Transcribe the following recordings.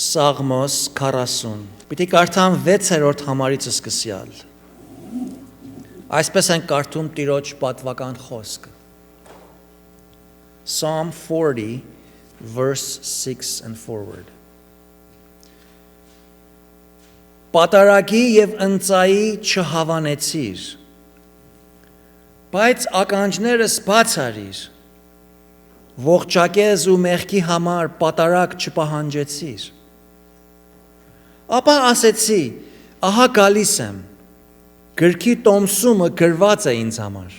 Սաղմոս 40 Պիտի կարդամ 6-րդ համարից սկսյալ Այսպես են կարդում Տիրոջ պատվական խոսքը Psalm 40 verse 6 and forward Պատարագի և ընծայի չհավանեցիր Բայց ականջներս բաց արիր Ողջակեզ ու մեղքի համար պատարագ չպահանջեցիր Ապա ասեցի, ահա գալիս եմ, գրքի տոմսումը գրված է ինձ համար,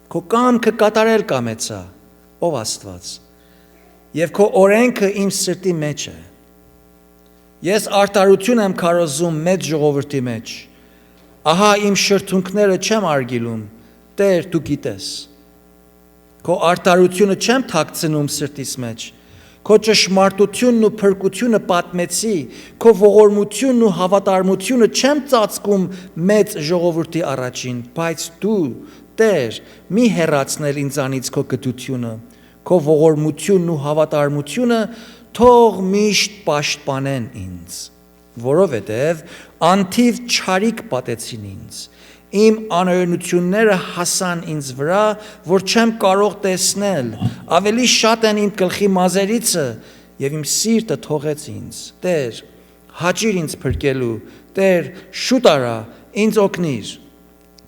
քո կամքը կատարել կամեցա, ով Աստված, և քո օրենքը իմ սրտի մեջ է, ես արդարություն եմ քարոզում մեծ ժողովրդի մեջ, ահա իմ շրթունքները չեմ արգիլում, Տեր դու գիտես, քո արդարությունը չեմ թաքցնում սրտիս մեջ, Քո ճշմարտությունն ու փրկությունը պատմեցի, քո ողորմությունն ու հավատարմությունը չեմ ծածկում մեծ ժողովրդի առաջին, բայց դու, Տեր, մի հեռացնել ինձանից քո գթությունը, քո ողորմությունն ու հավատարմությունը թող միշտ պաշտպանեն ինձ, որովհետև անթիվ չարիք պատեցին ինձ, Իմ անօրենությունները հասան ինձ վրա, որ չեմ կարող տեսնել, ավելի շատ են իմ գլխի մազերիցը և իմ սիրտը թողեց ինձ, Տեր, հաճիր ինձ փրկելու, Տեր, շուտ արա, ինձ օգնիր,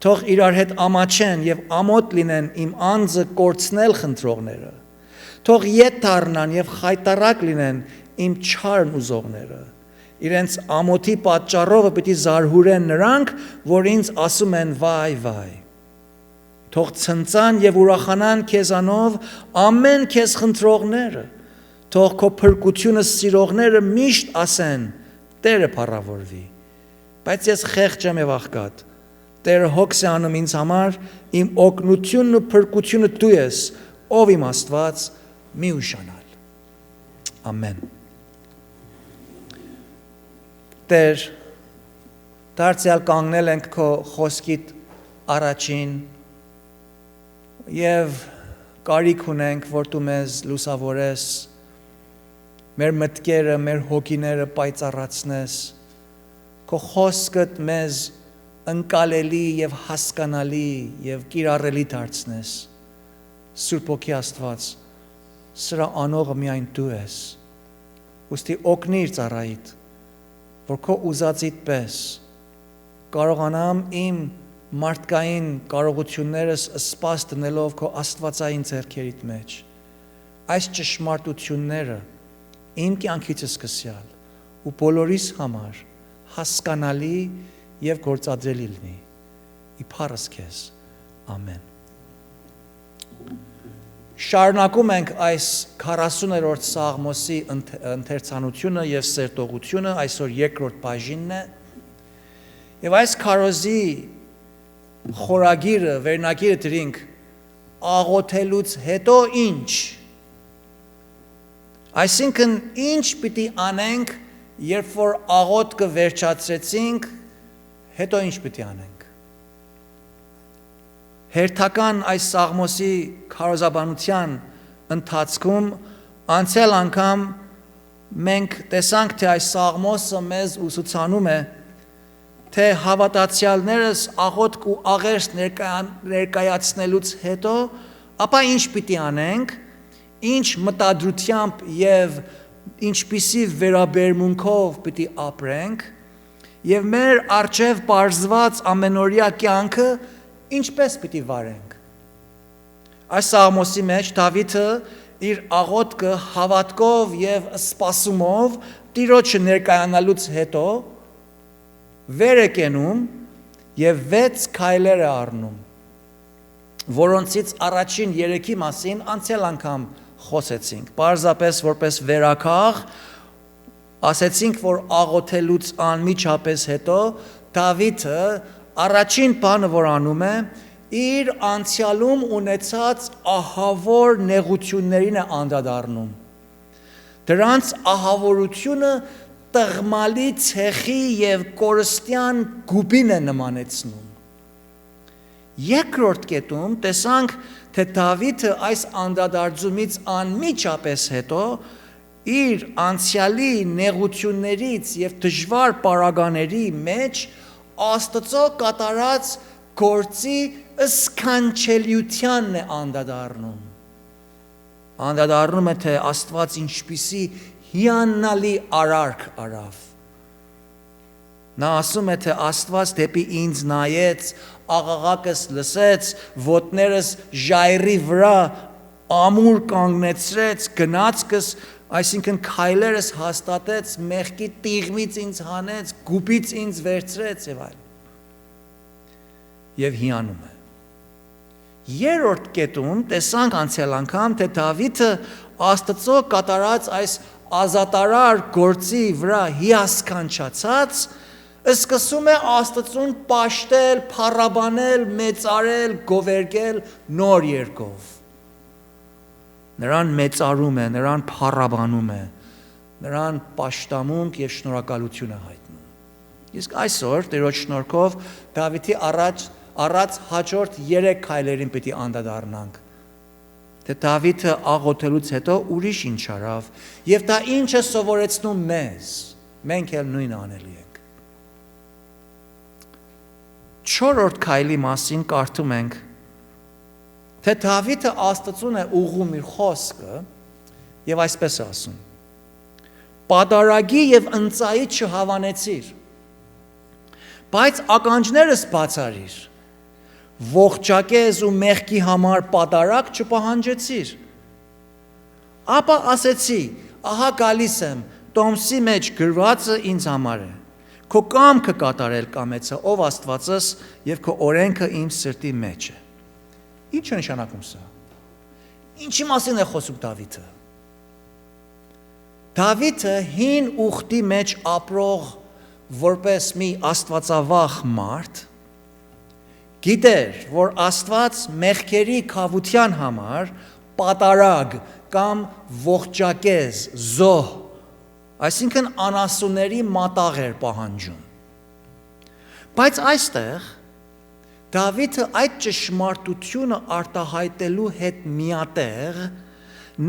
թող իրար հետ ամաչեն և ամոթ լինեն իմ անձը կորցնել խնդրողները, թող ետ դառնան և խայտառակ լինեն իմ չարն ուզողները, Իրենց ամոթի պատճառով պիտի զարհուրեն նրանք, որ ինձ ասում են վայ, վայ։ Թող ցնծան և ուրախանան քեզանով ամեն քեզ խնդրողները, թող քո փրկությունը սիրողները միշտ ասեն, Տերը փառավորվի։ Բայց ես խեղճ եմ և աղքատ։ Տերը հոգս է անում ինձ համար, իմ օգնությունն ու փրկությունը դու ես, ով իմ Աստված, մի ուշանալ։ Ամեն։ Տեր, դարձյալ կանգնել ենք քո խոսքիդ առաջին և կարիք ունենք, որ դու մեզ լուսավորես, մեր մտքերը, մեր հոգիները պայծառացնես, քո խոսքդ մեզ ընկալելի և հասկանալի և կիրառելի դարձնես, Սուրբ Հոգի Աստված, սրա անողը միայն դու ես, ուստի օգնիր ծառայիդ, որ քո ուզածիդ պես կարողանամ իմ մարդկային կարողություններս սպաս դնելով քո աստվածային ձեռքերիդ մեջ, այս ճշմարտությունները իմ կյանքից սկսյալ ու բոլորիս համար հասկանալի և գործադրելի լինի, իբարս քեզ, ամեն։ Շարունակում ենք այս 40-րդ Սաղմոսի ընթերցանությունը և սերտողությունը, այսօր երկրորդ բաժինն է, և այս քարոզի խորագիրը, վերնագիրը դրինք աղոթելուց հետո ինչ, այսինքն ինչ պիտի անենք, երբ որ աղոթքը վերջացրեցինք, հետո ինչ պիտի անենք։ Հերթական այս Սաղմոսի քարոզաբանության ընթացքում անցյալ անգամ մենք տեսանք, թե այս Սաղմոսը մեզ ուսուցանում է, թե հավատացյալներս աղոթք ու աղերս ներկայացնելուց հետո, ապա ինչ պիտի անենք, ինչ մտադրությամբ և ինչպիսի վերաբերմունքով պիտի ապրենք, և մեր առջև պարզված ամենօրյա կյանքը ինչպես պիտի վարենք։ Այս Սաղմոսի մեջ Դավիթը իր աղոթքը հավատքով և սպասումով Տիրոջը ներկայանալուց հետո վեր է կենում և 6 քայլեր է առնում, որոնցից առաջին 3-ի մասին անցյալ անգամ խոսեցինք, պարզապես որպես վերաքաղ, ասեցինք, որ աղոթելուց անմիջապես հետո Դավիթը առաջին բանը, որ անում է, իր անցյալում ունեցած ահավոր նեղություններին է անդրադառնում։ Դրանց ահավորությունը տղմալի ցեխի և կորստյան գուբին է նմանեցնում։ Երկրորդ կետում տեսանք, թե Դավիթը այս անդրադարձումից անմիջապես հետո իր անցյալի նեղություններից եւ դժվար պարագաների մեջ Աստծո կատարած գործի սքանչելիությանն է անդրադառնում։ Անդրադառնում է, թե Աստված ինչպիսի հիանալի արարք արավ։ Նա ասում է, թե Աստված դեպի ինձ նայեց, աղաղակս լսեց, ոտներս ժայռի վրա ամուր կանգնեցրեց, գնացքս, այսինքն քայլերս հաստատեց, մեղքի տիղմից ինձ հանեց, գուբից ինձ վերցրեց եւ այլն։ Եվ հիանում է։ Երրորդ կետում տեսանք անցյալ անգամ, թե Դավիթը Աստծո կատարած այս ազատարար գործի վրա հիասքանչացած սկսում է Աստծուն պաշտել, փառաբանել, մեծարել, գովերգել նոր երգով։ Նրան մեծարում է, նրան փառաբանում է, նրան պաշտամունք եւ շնորհակալություն է հայտնում։ Իսկ այսօր Տերոջ շնորհքով Դավիթի առած հաջորդ 3 քայլերին պիտի անդրադառնանք։ Թե Դավիթը աղոթելուց հետո ուրիշ ինչ արավ եւ դա ինչ է սովորեցնում մեզ։ Մենք էլ նույնը անելու ենք։ 4-րդ քայլի մասին կարդում ենք, թե Դավիթը Աստծուն է ուղղում իր խոսքը եւ այսպես է ասում. «Պատարագի եւ ընծայի չհավանեցիր, բայց ականջներս բացարիր, ողջակեզ ու մեղքի համար պատարակ չպահանջեցիր։ Ապա ասեցի, ահա գալիս եմ, տոմսի մեջ գրվածը ինձ համար է, քո կամքը կատարել կամեցա, ով Աստվածս, եւ քո օրենքը իմ սրտի մեջ է»։ Ինչ է նշանակում սա։ Ինչի մասին է խոսում Դավիթը։ Դավիթը հին ուխտի մեջ ապրող որպես մի աստվածավախ մարդ գիտեր, որ Աստված մեղքերի քավության համար պատարագ կամ ողջակեզ, զոհ, այսինքն անասունների մատաղ էր պահանջում։ Բայց այստեղ Դավիթը այդ ճշմարտությունը արտահայտելու հետ միատեղ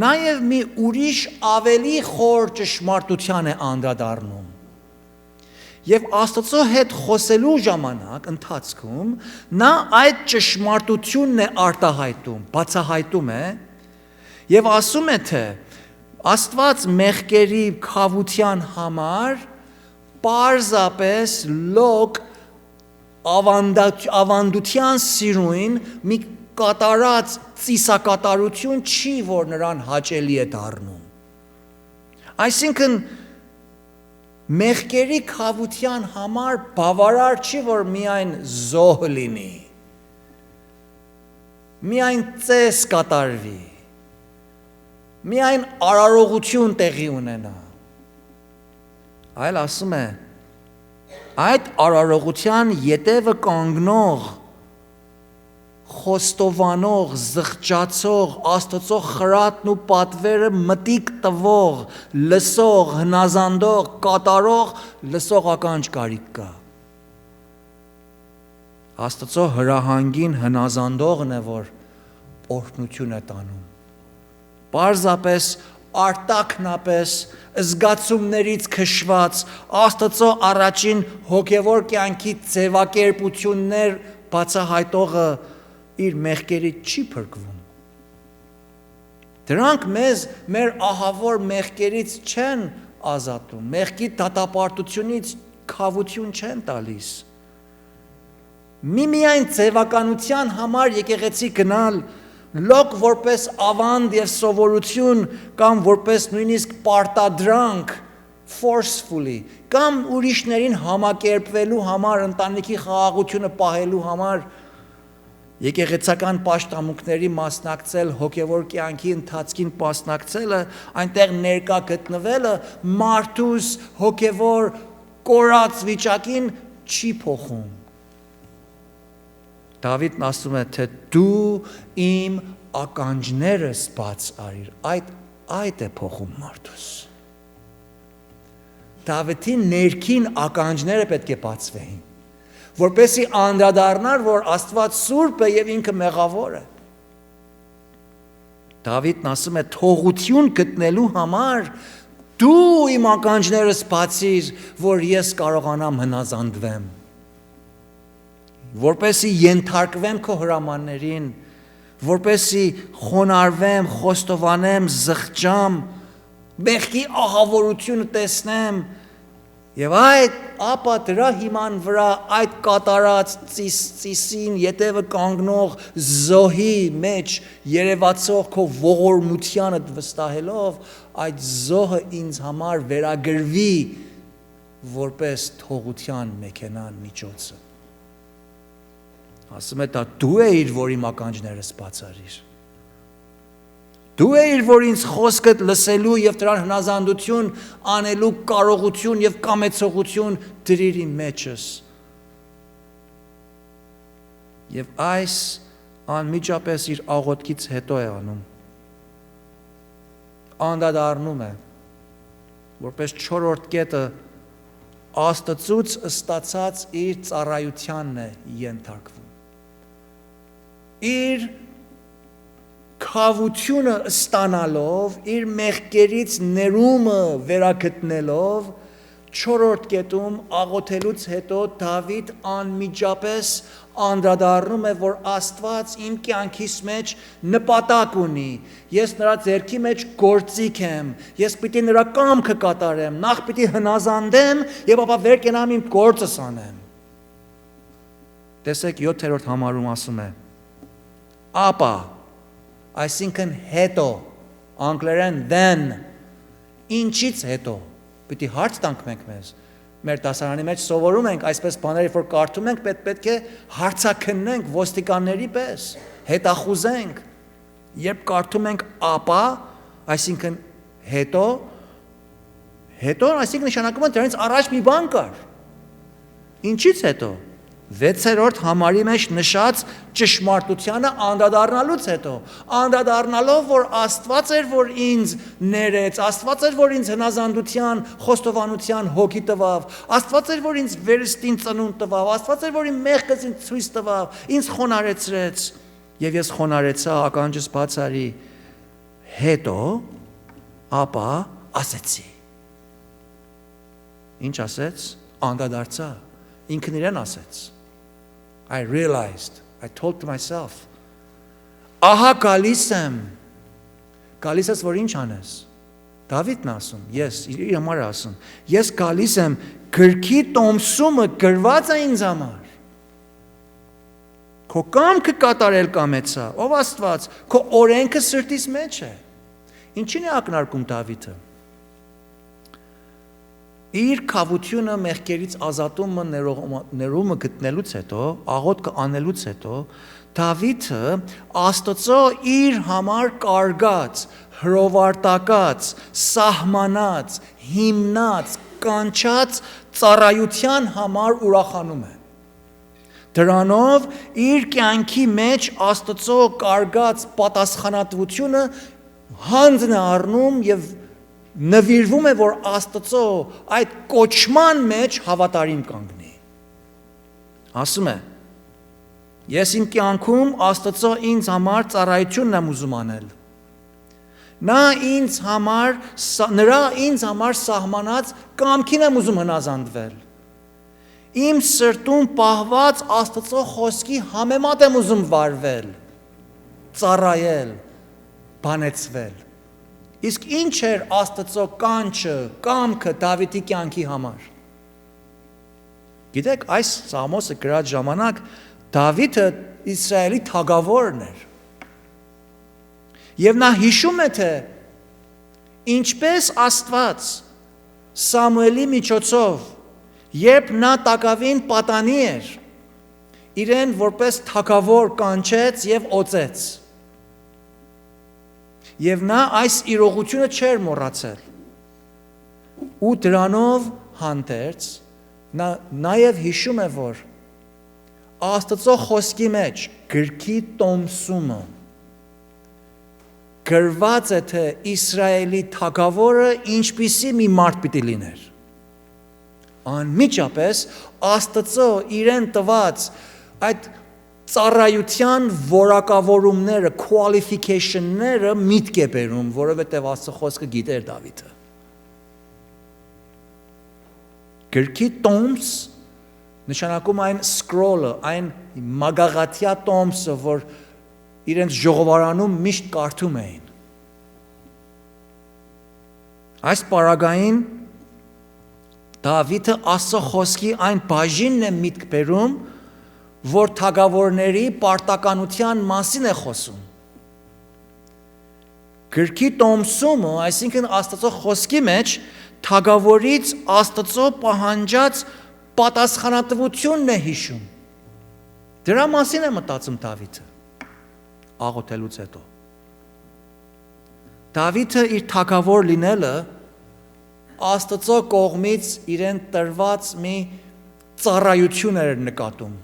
նաև մի ուրիշ ավելի խոր ճշմարտության է անդրադառնում։ Եվ Աստծո հետ խոսելու ժամանակ ընթացքում նա այդ ճշմարտությունն է արտահայտում, բացահայտում է եւ ասում է, թե Աստված մեղքերի քավության համար պարզապես լոկ ավանդության սիրուն մի կատարած ծիսակատարություն չի, որ նրան հաճելի է դառնում։ Այսինքն մեղքերի քավության համար բավարար չի, որ միայն զոհ լինի, միայն ծես կատարվի, միայն արարողություն տեղի ունենա, այլ ասում է, այդ արարողության ետևը կանգնող, խոստովանող, զղջացող, Աստծո խրատն ու պատվերը մտիկ տվող, լսող, հնազանդող, կատարող, լսող ականջ կարիք կա։ Աստծո հրահանգին հնազանդողն է, որ օրհնություն է տանում։ Պարզապես արտակնապես զգացումներից քշված Աստծո առաջին հոգևոր կյանքի ձևակերպություններ բացահայտողը իր մեղքերից չի փրկվում։ Դրանք մեզ մեր ահավոր մեղքերից չեն ազատում, մեղքի դատապարտությունից քավություն չեն տալիս։ Միմիայն ձևականության համար եկեղեցի գնալ, լոկ որպես ավանդ եւ սովորություն կամ որպես նույնիսկ պարտադրանք forcefully կամ ուրիշներին համակերպվելու համար, ընտանիքի խաղաղությունը պահելու համար եկեղեցական պաշտամունքների մասնակցել, հոգևոր կյանքի ընթացքին մասնակցելը, այնտեղ ներկա գտնվելը մարդուս հոգևոր կորած վիճակին չի փոխում։ Դավիթն ասում է, թե դու իմ ականջներս բաց արիր, այդ է փոխում մարդուս։ Դավիթի ներքին ականջները պետք է բացվեին, որպեսզի անդրադառնար, որ Աստված սուրբ է եւ ինքը մեղավոր է։ Դավիթն ասում է, թողություն գտնելու համար Դու իմ ականջներս բացիր, որ ես կարողանամ հնազանդվեմ, որպեսզի ենթարկվեմ քո հրամաններին, որպեսզի խոնարհվեմ, խոստովանեմ, զղջամ, մեղքի ահավորությունը տեսնեմ, եւ այդ ապա դրա հիման վրա այդ կատարած ծիսին ետևը կանգնող զոհի մեջ երևացող քո ողորմությանը վստահելով, այդ զոհը ինձ համար վերագրվի որպես թողության մեքենան միջոցը։ Ասում է դա դու էիր, որ իմ ականջներս բացարիր։ Դու էիր, որ ինձ խոսքդ լսելու եւ դրան հնազանդություն անելու կարողություն եւ կամեցողություն դրիր իմ մեջս։ Եվ այս անմիջապես իր աղոթքից հետո է անում։ Անդադառնում է, որպես 4-րդ կետը Աստծուց ստացած իր ծառայությանն է ենթարկվում։ Իր քավությունը ստանալով, իր մեղքերից ներումը վերագտնելով, 4-րդ կետում աղոթելուց հետո Դավիթ անմիջապես անդրադառնում է, որ Աստված իմ կյանքիս մեջ նպատակ ունի, ես նրա ձեռքի մեջ գործիք եմ, ես պիտի նրա կամքը կատարեմ, նախ պիտի հնազանդեմ եւ ապա վեր կենամ իմ գործս անեմ։ Տեսեք 7-րդ համարում ասում է. ապա, այսինքն հետո, անգլերեն then, ինչից հետո, պիտի հարց տանք մենք մեզ, մեր դասարանի մեջ սովորում ենք, այսպես բաներ, որ կարդում ենք, պետք է հարցաքննենք ոստիկանների պես, հետախուզենք, երբ կարդում ենք ապա, այսինքն հետո, այսինքն նշանակում է դրանից առաջ մի բան կար, ինչից հետո, 6-րդ համարի մեջ նշած ճշմարտությանը անդրադառնալուց հետո, անդրադառնալով, որ Աստված էր, որ ինձ ներեց, Աստված էր, որ ինձ հնազանդության, խոստովանության հոգի տվավ, Աստված էր, որ ինձ վերստին ծնունդ տվավ, Աստված էր, որ իմ մեղքս ինձ ցույց տվավ, ինձ խոնարհեցրեց, եւ ես խոնարհեցա, ականջս բաց արի, հետո, ապա ասեցի։ Ինչ ասեց? Անդրադարձա, ինքն իրեն ասեց։ I realized, I told to myself, ահա գալիս եմ, գալիս ես, որ ինչ անես, Դավիթն ասում, ես, իր համար ասում, ես գալիս եմ, գրքի տոմսումը գրված է ինձ համար, քո կամքը կատարել կամեցա, ով Աստված, քո օրենքը սրտիս մեջ է, ինչին է ակնարկում Դավիթը, իր քավությունը մեղքերից ազատումը ներումը գտնելուց հետո, աղոթքը անելուց հետո, Դավիթը Աստծո իր համար կարգած, հրովարտակած, սահմանած, հիմնած, կանչած ծառայության համար ուրախանում է։ Դրանով իր կյանքի մեջ Աստծո կարգած պատասխանատվությունը հանձն է առնում եւ նվիրվում է, որ Աստծո այդ կոչման մեջ հավատարիմ կանգնի։ Ասում է, ես իմ կյանքում Աստծո ինձ համար ծառայությունն եմ ուզում անել։ Նրա ինձ համար սահմանած կամքին եմ ուզում հնազանդվել։ Իմ սրտում պահված Աստծո խոսքի համեմատ եմ ուզում վարվել, ծառայել, բանեցվել։ Իսկ ինչ էր Աստծո կանչը, կամքը Դավիթի կյանքի համար։ Գիտեք, այս Սամոսը գրած ժամանակ Դավիթը Իսրայելի թագավորն էր։ Եվ նա հիշում է, թե ինչպես Աստված Սամուելի միջոցով, երբ նա տակավին պատանի էր, իրեն որպես թագավոր կանչեց եւ օծեց։ Եվ նա այս իրողությունը չէր մոռացել։ Ու դրանով հանդերձ նա նաև հիշում է, որ Աստծո խոսքի մեջ գրքի տոմսումը գրված է, թե Իսրայելի թագավորը ինչպիսի մի մարդ պիտի լիներ։ Անմիջապես Աստծո իրեն տված այդ ծառայության որակավորումները, qualification-ները միտք է բերում, որովհետև Աստծո խոսքը գիտեր Դավիթը։ գրքի տոմս նշանակում այն scroll-ը, այն մագաղաթյա տոմսը, որ իրենց ժողովարանում միշտ կարդում էին։ Այս պարագային Դավիթը Աստծո խոսքի այն բաժինն է միտք բերում, որ թագավորների պարտականության մասին է խոսում։ Գրքի տոմսումը, այսինքն Աստծո խոսքի մեջ թագավորից Աստծո պահանջած պատասխանատվությունն է հիշում։ Դրա մասին է մտածում Դավիթը աղոթելուց հետո։ Դավիթը իր թագավոր լինելը Աստծո կողմից իրեն տրված մի ծառայություն էր նկատում։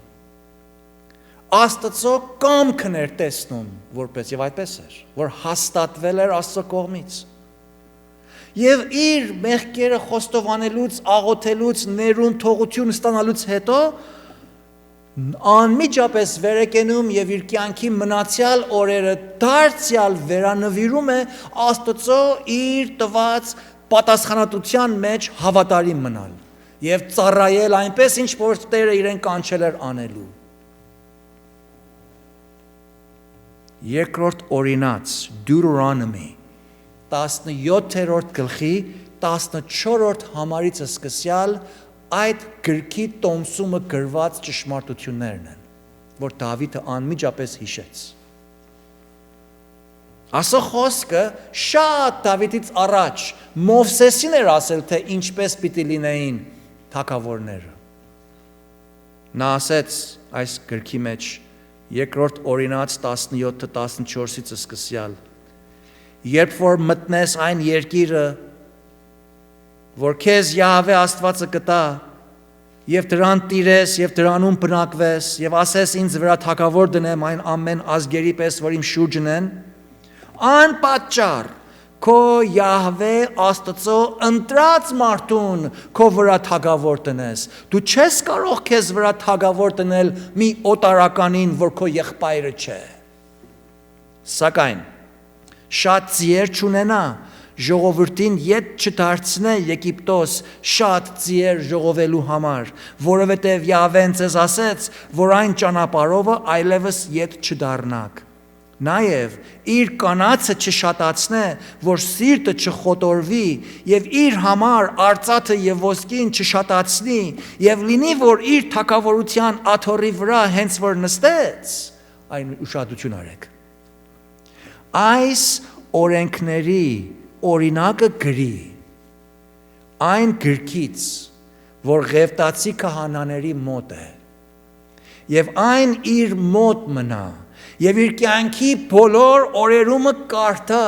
Աստծո կամքն էր տեսնում, որպես եւ այդպես էր, որ հաստատվել էր Աստծո կողմից։ Եվ իր մեղքերը խոստովանելուց, աղոթելուց, ներում, թողություն ստանալուց հետո անմիջապես վեր է կենում եւ իր կյանքի մնացյալ օրերը դարձյալ վերանվիրում է Աստծո իր տված պատասխանատվության մեջ հավատարիմ մնալ եւ ծառայել այնպես, ինչ որ Տերը իրեն կանչել էր անելու։ Երկրորդ օրինաց Deuteronomy 17-րդ գլխի 14-րդ համարից սկսյալ այդ գրքի տոմսումը գրված ճշմարտություններն են, որ Դավիթը անմիջապես հիշեց։ Աստծո խոսքը շատ Դավիթից առաջ Մովսեսին էր ասել, թե ինչպես պիտի լինեին թագավորները։ Նա ասեց այս գրքի մեջ երկրորդ օրինաց 17-14-ից սկսյալ. Երբ որ մտնես այն երկիրը, որ քեզ Յահվե Աստվածը կտա, եւ դրան տիրես եւ դրանում բնակվես եւ ասես ինձ վրա թագավոր դնեմ այն ամեն ազգերի պես, որ իմ շուրջն են, անպատճառ քո Յահվե Աստծո ընտրած մարդուն քո վրա թագավոր տնես։ Դու չես կարող քեզ վրա թագավոր դնել մի օտարականին, որ քո եղբայրը չէ։ Սակայն շատ ձիեր չունենա, ժողովրդին ետ չդարձնե Եգիպտոս շատ ձիեր ժողովելու համար, որովհետև Յահվեն ձեզ ասեց, որ այն ճանապարհովը այլևս ետ չդառնաք։ Նաև իր կանացը չշատացնե, որ սիրտը չխոտորվի, եւ իր համար արծաթը եւ ոսկին չշատացնի, եւ լինի, որ իր թագավորության աթոռի վրա հենց որ նստեց, այն ուշադրություն արեք։ Այս օրենքների օրինակը գրի այն գրքից, որ Ղևտացի քահանաների մոտ է, եւ այն իր մոտ մնա, եւ իր կյանքի բոլոր օրերումը կարդա,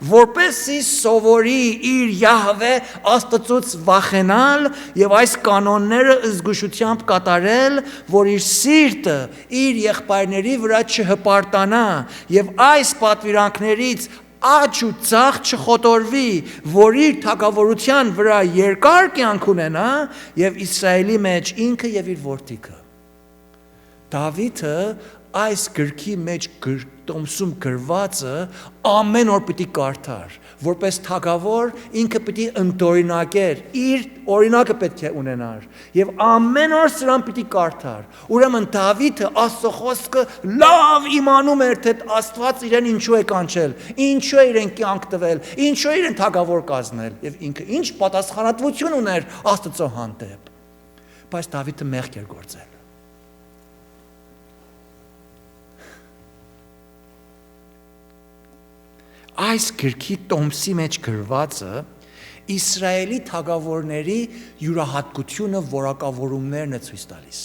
որպեսզի սովորի իր Յահվե Աստծուց վախենալ եւ այս կանոնները զգուշությամբ կատարել, որ իր սիրտը իր եղբայրների վրա չհպարտանա եւ այս պատվիրանքներից աճ ու ցախ չխոտորվի, որ իր թագավորության վրա երկար կյանք ունենա եւ Իսրայելի մեջ ինքը եւ իր որդիքը։ Դավիթը այս գրքի մեջ տոմսում գրվածը ամեն օր պիտի կարդար, որպես թագավոր ինքը պիտի ընդօրինակեր, իր օրինակը պետք է ունենար եւ ամեն օր սրան պիտի կարդար։ Ուրեմն Դավիթը Աստծո խոսքը լավ իմանում էր, թե Աստված իրեն ինչու է կանչել, ինչու է իրեն կյանք տվել, ինչու է իրեն թագավոր կազմել եւ ինքը ինչ պատասխանատվություն ուներ Աստծո հանդեպ։ Բայց Դավիթը մեղք էր գործել։ Այս գրքի տոմսի մեջ գրվածը Իսրայելի թագավորների յուրահատկությունը որակավորումներն է ցույց տալիս։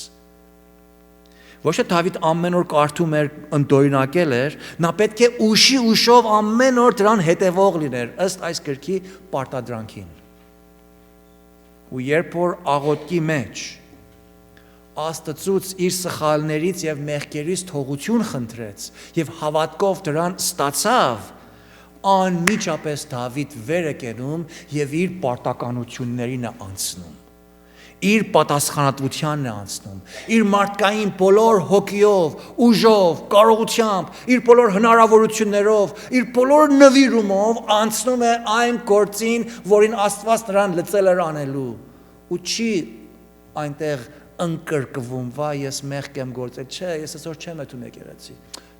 Ոչ թե Դավիթ ամեն օր կարդում էր, ընդօրինակել էր, նա պետք է ուշով ամեն օր դրան հետևող լիներ, ըստ այս գրքի պարտադրանքին։ Ու երբ որ աղոթքի մեջ Աստծուց իր սխալներից եւ մեղքերից թողություն խնդրեց եւ հավատքով դրան ստացավ, անմիջապես Դավիթ վեր է կենում եւ իր պարտականություններին է անցնում, իր պատասխանատվությանն է անցնում, իր մարդկային բոլոր հոգիով, ուժով, կարողությամբ, իր բոլոր հնարավորություններով, իր բոլոր նվիրումով անցնում է այն գործին, որին Աստված նրան լծել էր անելու, ու չի այնտեղ ընկրկվում, վա ես մեղք եմ գործել, չէ, ես այսօր չեմ ետում եկեղեցի,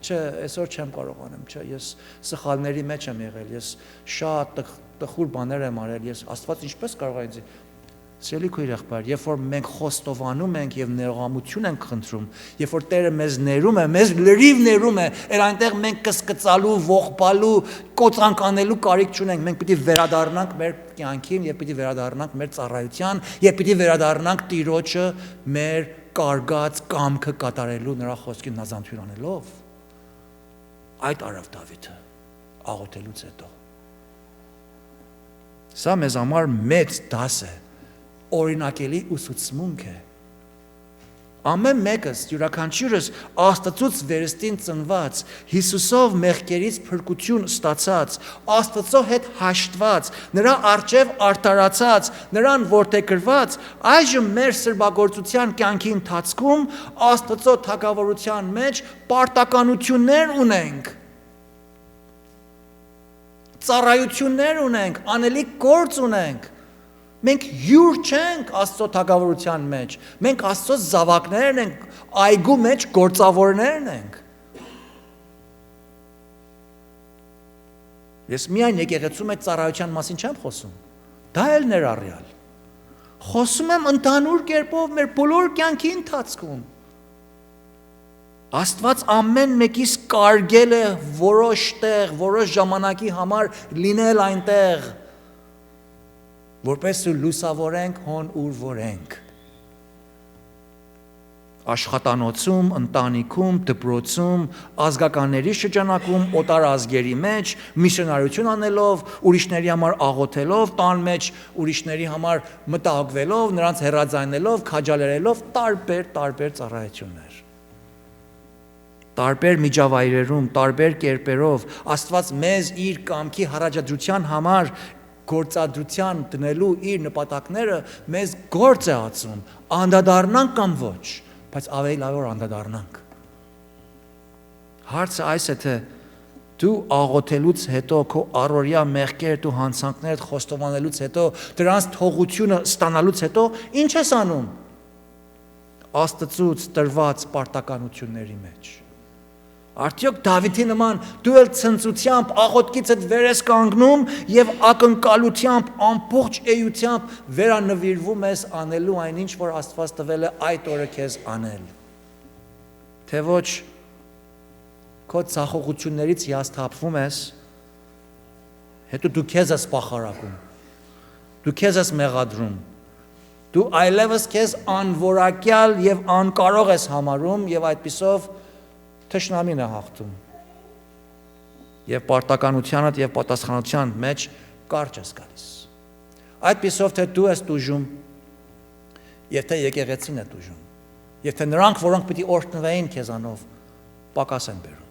չէ, այսօր չեմ կարողանում, չէ, ես սխալների մեջ եմ եղել, ես շատ տխուր բաներ եմ արել, ես Աստված ինչպես կարող է ինձ Սիրելի քույր եղբայր, երբ որ մենք խոստովանում ենք եւ ներողամություն ենք խնդրում, երբ որ Տերը մեզ ներում է, մեզ լրիվ ներում է, այլ այնտեղ մենք կսկծալու, ողբալու, կոծանկանելու կարիք չունենք, մենք պիտի վերադառնանք մեր կյանքին, եւ պիտի վերադառնանք մեր ծառայության, եւ պիտի վերադառնանք Տիրոջը մեր կարգած կամքը կատարելու նրա խոսքին նազանթույր անելով։ Այդ արավ Դավիթը աղոթելուց հետո։ Սա մեզ համար մեծ դաս է։ Օրինակելի ուսուցմունք է։ Ամեն մեկս յուրաքանչյուրս Աստծուց վերստին ծնված, Հիսուսով մեղքերից փրկություն ստացած, Աստծո հետ հաշտված, նրա առջև արդարացած, նրան որդեգրված, այժմ մեր սրբագործության կյանքի ընթացքում Աստծո թագավորության մեջ պարտականություններ ունենք, ծառայություններ ունենք, անելիք գործ ունենք։ Մենք հյուր չենք Աստծո թագավորության մեջ, մենք Աստծո զավակներն ենք, այգու մեջ գործավորներն ենք։ Ես միայն եկեղեցու մեջ ծառայության մասին չեմ խոսում, դա էլ ներառյալ։ Խոսում եմ ընդհանուր կերպով մեր բոլոր կյանքի ընթացքում։ Աստված ամեն մեկիս կարգել է որոշ տեղ, որոշ ժամանակի համար լինել այնտեղ, որպես լուսավորենք հոն ուր որ ենք։ Աշխատանոցում, ընտանիքում, դպրոցում, ազգականների շրջանակում, օտար ազգերի մեջ, միսիոնարություն անելով, ուրիշների համար աղոթելով, տան մեջ ուրիշների համար մտահոգվելով, նրանց հեռաձայնելով, քաջալերելով, տարբեր ծառայություններ։ Տարբեր միջավայրերում, տարբեր կերպերով Աստված մեզ իր կամքի հարաջադրության համար գործադրության դնելու իր նպատակները մեզ գործ է ածում, անդադառնանք կամ ոչ, բայց ավելի լավ որ անդադառնանք։ Հարցը այս է, թե դու աղոթելուց հետո քո առօրյա մեղքերդ ու հանցանքներդ խոստովանելուց հետո, դրանց թողությունը ստանալուց հետո ինչ ես անում Աստծուց տրված պարտականությունների մեջ։ Արդյոք Դավիթի նման դու էլ ցնծությամբ աղոթքիցդ վեր ես կանգնում եւ ակնկալությամբ ամբողջ էությամբ վերանվիրվում ես անելու այնինչ որ Աստված տվել է այդ օրը քեզ անել։ Թե ոչ քո ցախողություններից հիասթափվում ես, հետո դու քեզ ես պախարակում, դու քեզ ես մեղադրում, դու այլևս քեզ անորակյալ եւ անկարող ես համարում եւ այդպիսով թշնամին է հաղթում եւ պարտականությանդ եւ պատասխանության մեջ կարճ ես գալիս։ Այդպիսով թե դու ես տուժում եւ թե եկեղեցին է տուժում եւ թե նրանք, որոնք պիտի օրհնվեին քեզանով, պակաս են բերում։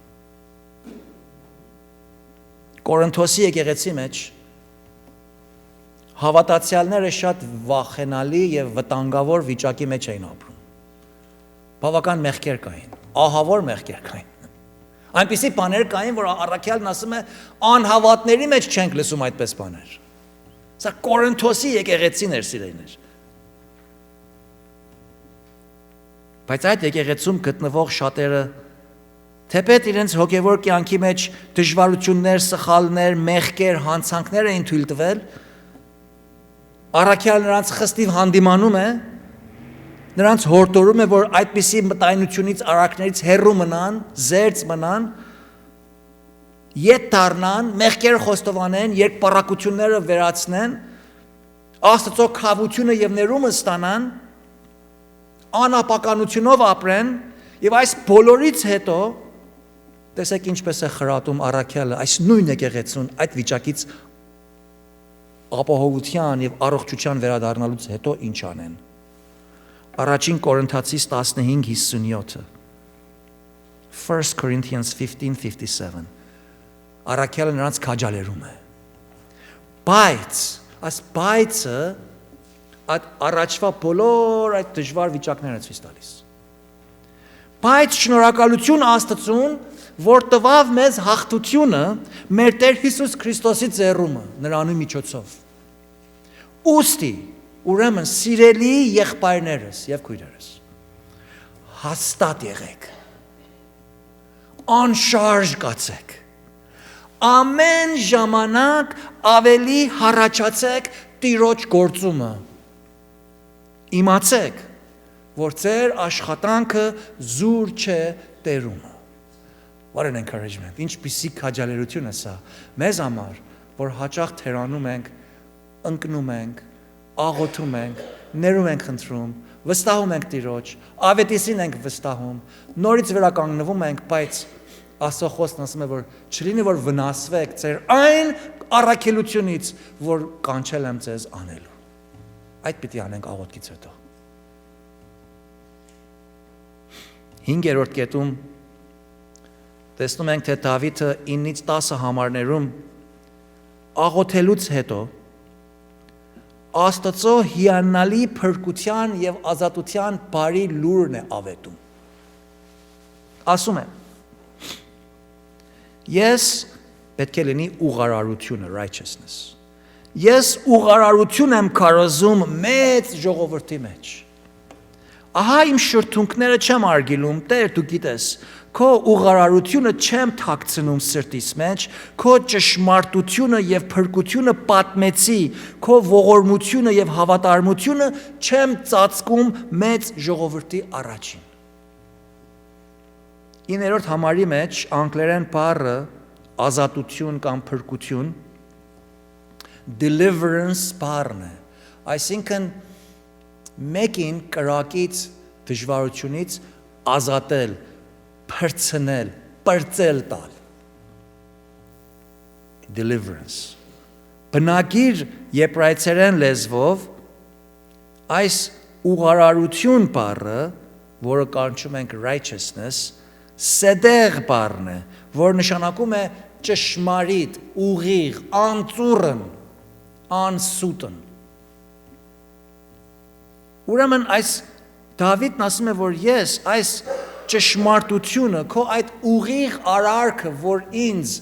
Կորինթոսի եկեղեցի մեջ հավատացյալները շատ վախենալի եւ վտանգավոր վիճակի մեջ էին ապրում։ Բավական մեղքեր կային, ահավոր մեղքեր կային։ Այնպիսի բաներ կային, որ առաքյալն ասում է, անհավատների մեջ չենք լսում այդպես բաներ։ Սա Կորինթոսի եկեղեցին էր, սիրելիներ։ Բայց այդ եկեղեցում գտնվող շատերը, թեպետ իրենց հոգևոր կյանքի մեջ դժվարություններ, սխալներ, մեղքեր, հանցանքներ էին թույլ տվել, առաքյալը նրանց խստիվ հանդիմանում է, նրանց հորդորում է, որ այդպիսի մտայնությունից, արարքներից հեռու մնան, զերծ մնան, ետ դառնան, մեղքերը խոստովանեն, երկպառակությունները վերացնեն, Աստծո քավությունը եւ ներումը ստանան, անապականությունով ապրեն եւ այս բոլորից հետո տեսեք ինչպես է խրատում առաքյալը այս նույն եկեղեցուն այդ վիճակից ապահովության եւ առողջության վերադառնալուց հետո ինչ անեն։ Առաջին Կորինթացիս 15:57 1 Corinthians 15:57 առաքյալը նրանց քաջալերում է։ Բայց այս բայցը այդ առաջվա բոլոր այդ դժվար վիճակները ցույց տալիս։ Բայց շնորհակալություն Աստծուն, որ տվավ մեզ հաղթությունը մեր Տեր Հիսուս Քրիստոսի ձեռումը, նրանու միջոցով։ Ուստի ուրեմն սիրելի եղբայրներս եւ քույրերս, հաստատ եղեք, անշարժ կացեք, ամեն ժամանակ ավելի հառաջացեք Տիրոջ գործումը, իմացեք, որ ձեր աշխատանքը զուր չէ տերումը։ What an encouragement, ինչպիսի քաջալերություն է սա մեզ համար, որ հաճախ թերանում ենք, ընկնում ենք, աղոթում ենք, ներում ենք խնդրում, վստահում ենք Տիրոջ, ավետիսին ենք վստահում, նորից վերականգնվում ենք, բայց Աստծո խոսքն ասում է, որ չլինի որ վնասվեք ձեր այն առաքելությունից, որ կանչել եմ ձեզ անելու։ Այդ պիտի անենք աղոթքից հետո։ 5-րդ կետում տեսնում ենք, թե Դավիթը 9-ից 10 համարներում աղոթելուց հետո Աստծո հիանալի փրկության եւ ազատության բարի լուրն է ավետում։ Ասում է. Ես պետք է լինի ուղղարարությունը, righteousness։ Ես ուղղարարություն եմ քարոզում մեծ ժողովրդի մեջ։ Ահա իմ շրթունքները չեմ արգելում, Տեր, դու գիտես, քո ուղղարարությունը չեմ թաքցնում սրտիս մեջ, քո ճշմարտությունը եւ փրկությունը պատմեցի, քո ողորմությունը եւ հավատարմությունը չեմ ծածկում մեծ ժողովրդի առաջին։ 9-րդ համարի մեջ անգլերեն բառը ազատություն կամ փրկություն deliverance բառն է, այսինքն մեկին կրակից դժվարությունից ազատել, փրցնել, պրծել տալ։ Deliverance։ Բնագիր եբրայեցերեն լեզվով այս ուղղարարություն բառը, որը կանչում ենք righteousness, սեդեղ բառն է, որ նշանակում է ճշմարիտ, ուղիղ, անծուռն, անսուտն։ Ուրեմն այս Դավիթն ասում է, որ ես այս ճշմարտությունը, քո այդ ուղիղ արարքը, որ ինձ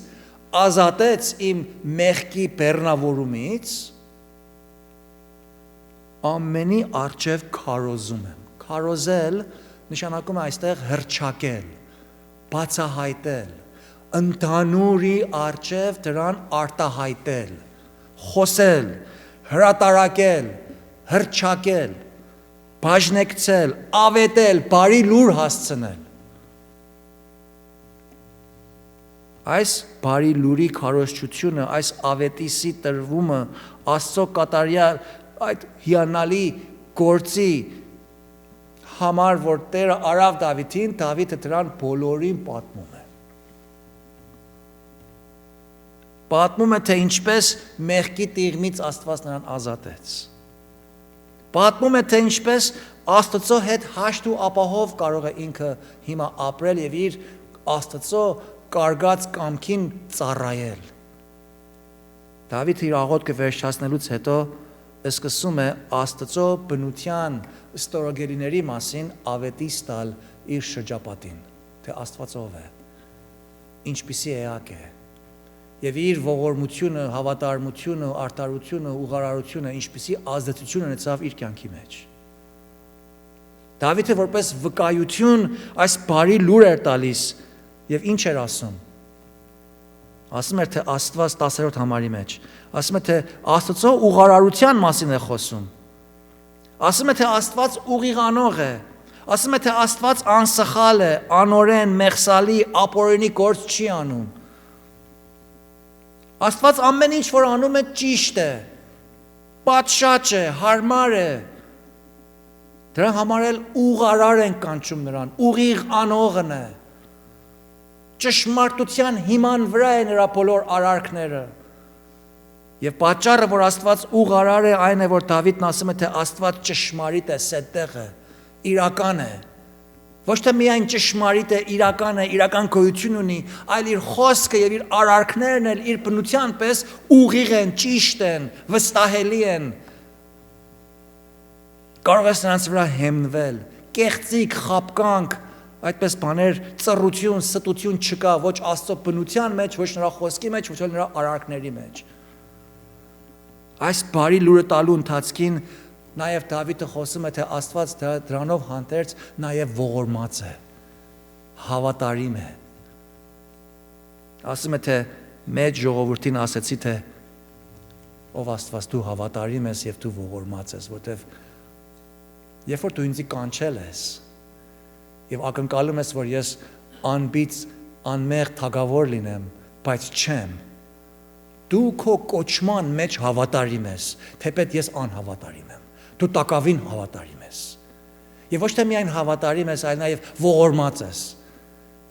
ազատեց իմ մեղքի բեռնավորումից, ամենի առջև քարոզում եմ։ Քարոզել նշանակում է այստեղ հռչակել, բացահայտել, ընդհանուրի առջև դրան արտահայտել, խոսել, հրատարակել, հռչակել, բաժնեկցել, ավետել, բարի լուր հասցնել։ Այս բարի լուրի քարոզչությունը, այս ավետիսի տրվումը Աստծո կատարյալ այդ հիանալի գործի համար, որ Տերը արավ Դավիթին, Դավիթը դրան բոլորին պատմում է։ Պատմում է, թե ինչպես մեղքի տիղմից Աստված նրան ազատեց։ Պատմում է, թե ինչպես Աստծո հետ հաշտ ու ապահով կարող է ինքը հիմա ապրել եւ իր Աստծո կարգած կամքին ծառայել։ Դավիթը իր աղոթքը վերջացնելուց հետո սկսում է Աստծո բնության ստորոգելիների մասին ավետիս տալ իր շրջապատին, թե Աստված ով է, ինչպիսի էակ է, եւ իր ողորմությունը, հավատարմությունը, արդարությունը, ուղղարարությունը, ինչպիսի ազդեցություն ունեցավ իր կյանքի մեջ։ Դավիթը որպես վկայություն այս բարի լուր էր տալիս եւ ինչ էր ասում։ Ասում էր, թե Աստված 10-րդ համարի մեջ, ասում է, թե Աստծո ուղղարարության մասին է խոսում։ Ասում է, թե Աստված ուղիղանող է, ասում է, թե Աստված անսխալ է, անօրեն, մեղսալի, ապօրինի գործ չի անում։ Աստված ամեն ինչ որ անում է ճիշտ է, պատշաճ է, հարմար է։ Դրա համար էլ ուղղարար են կանչում նրան, ուղիղ անողն է։ Ճշմարտության հիման վրա է նրա բոլոր արարքները։ Եվ պատճառը, որ Աստված ուղղարար է, այն է, որ Դավիթն ասում է, թե Աստված ճշմարիտ է, սետեղ է, իրական է։ Ոչ թե միայն ճշմարիտ է, իրական գոյություն ունի, այլ իր խոսքը եւ իր արարքներն էլ իր բնության պես ուղիղ են, ճիշտ են, վստահելի են։ Կարող ես նրանց վրա հեմնվել, կեղծիք, խաբկանք, այդպես բաներ, ծռություն, ստություն չկա ոչ Աստծո բնության մեջ, ոչ նրա խոսքի մեջ, ոչ նրա արարքների մեջ։ Այս բարի լուրը տալու ընթացքին Նաև Դավիթը խոսում է, թե Աստված դրանով հանդերձ նաև ողորմած է, հավատարիմ է։ Ասում է, թե մեծ ժողովրդին ասեցի, թե ով Աստված դու հավատարիմ ես եւ դու ողորմած ես, որտեվ երբ որ դու ինձ կանչել ես եւ ակնկալում ես, որ ես անբիծ, անմեղ թագավոր լինեմ, բայց չեմ, դու քո կոչման մեջ հավատարիմ ես, թեպետ ես անհավատարիմ եմ, դու տակավին հավատարիմ ես եւ ոչ թե միայն հավատարիմ ես, այլ նաեւ ողորմած ես,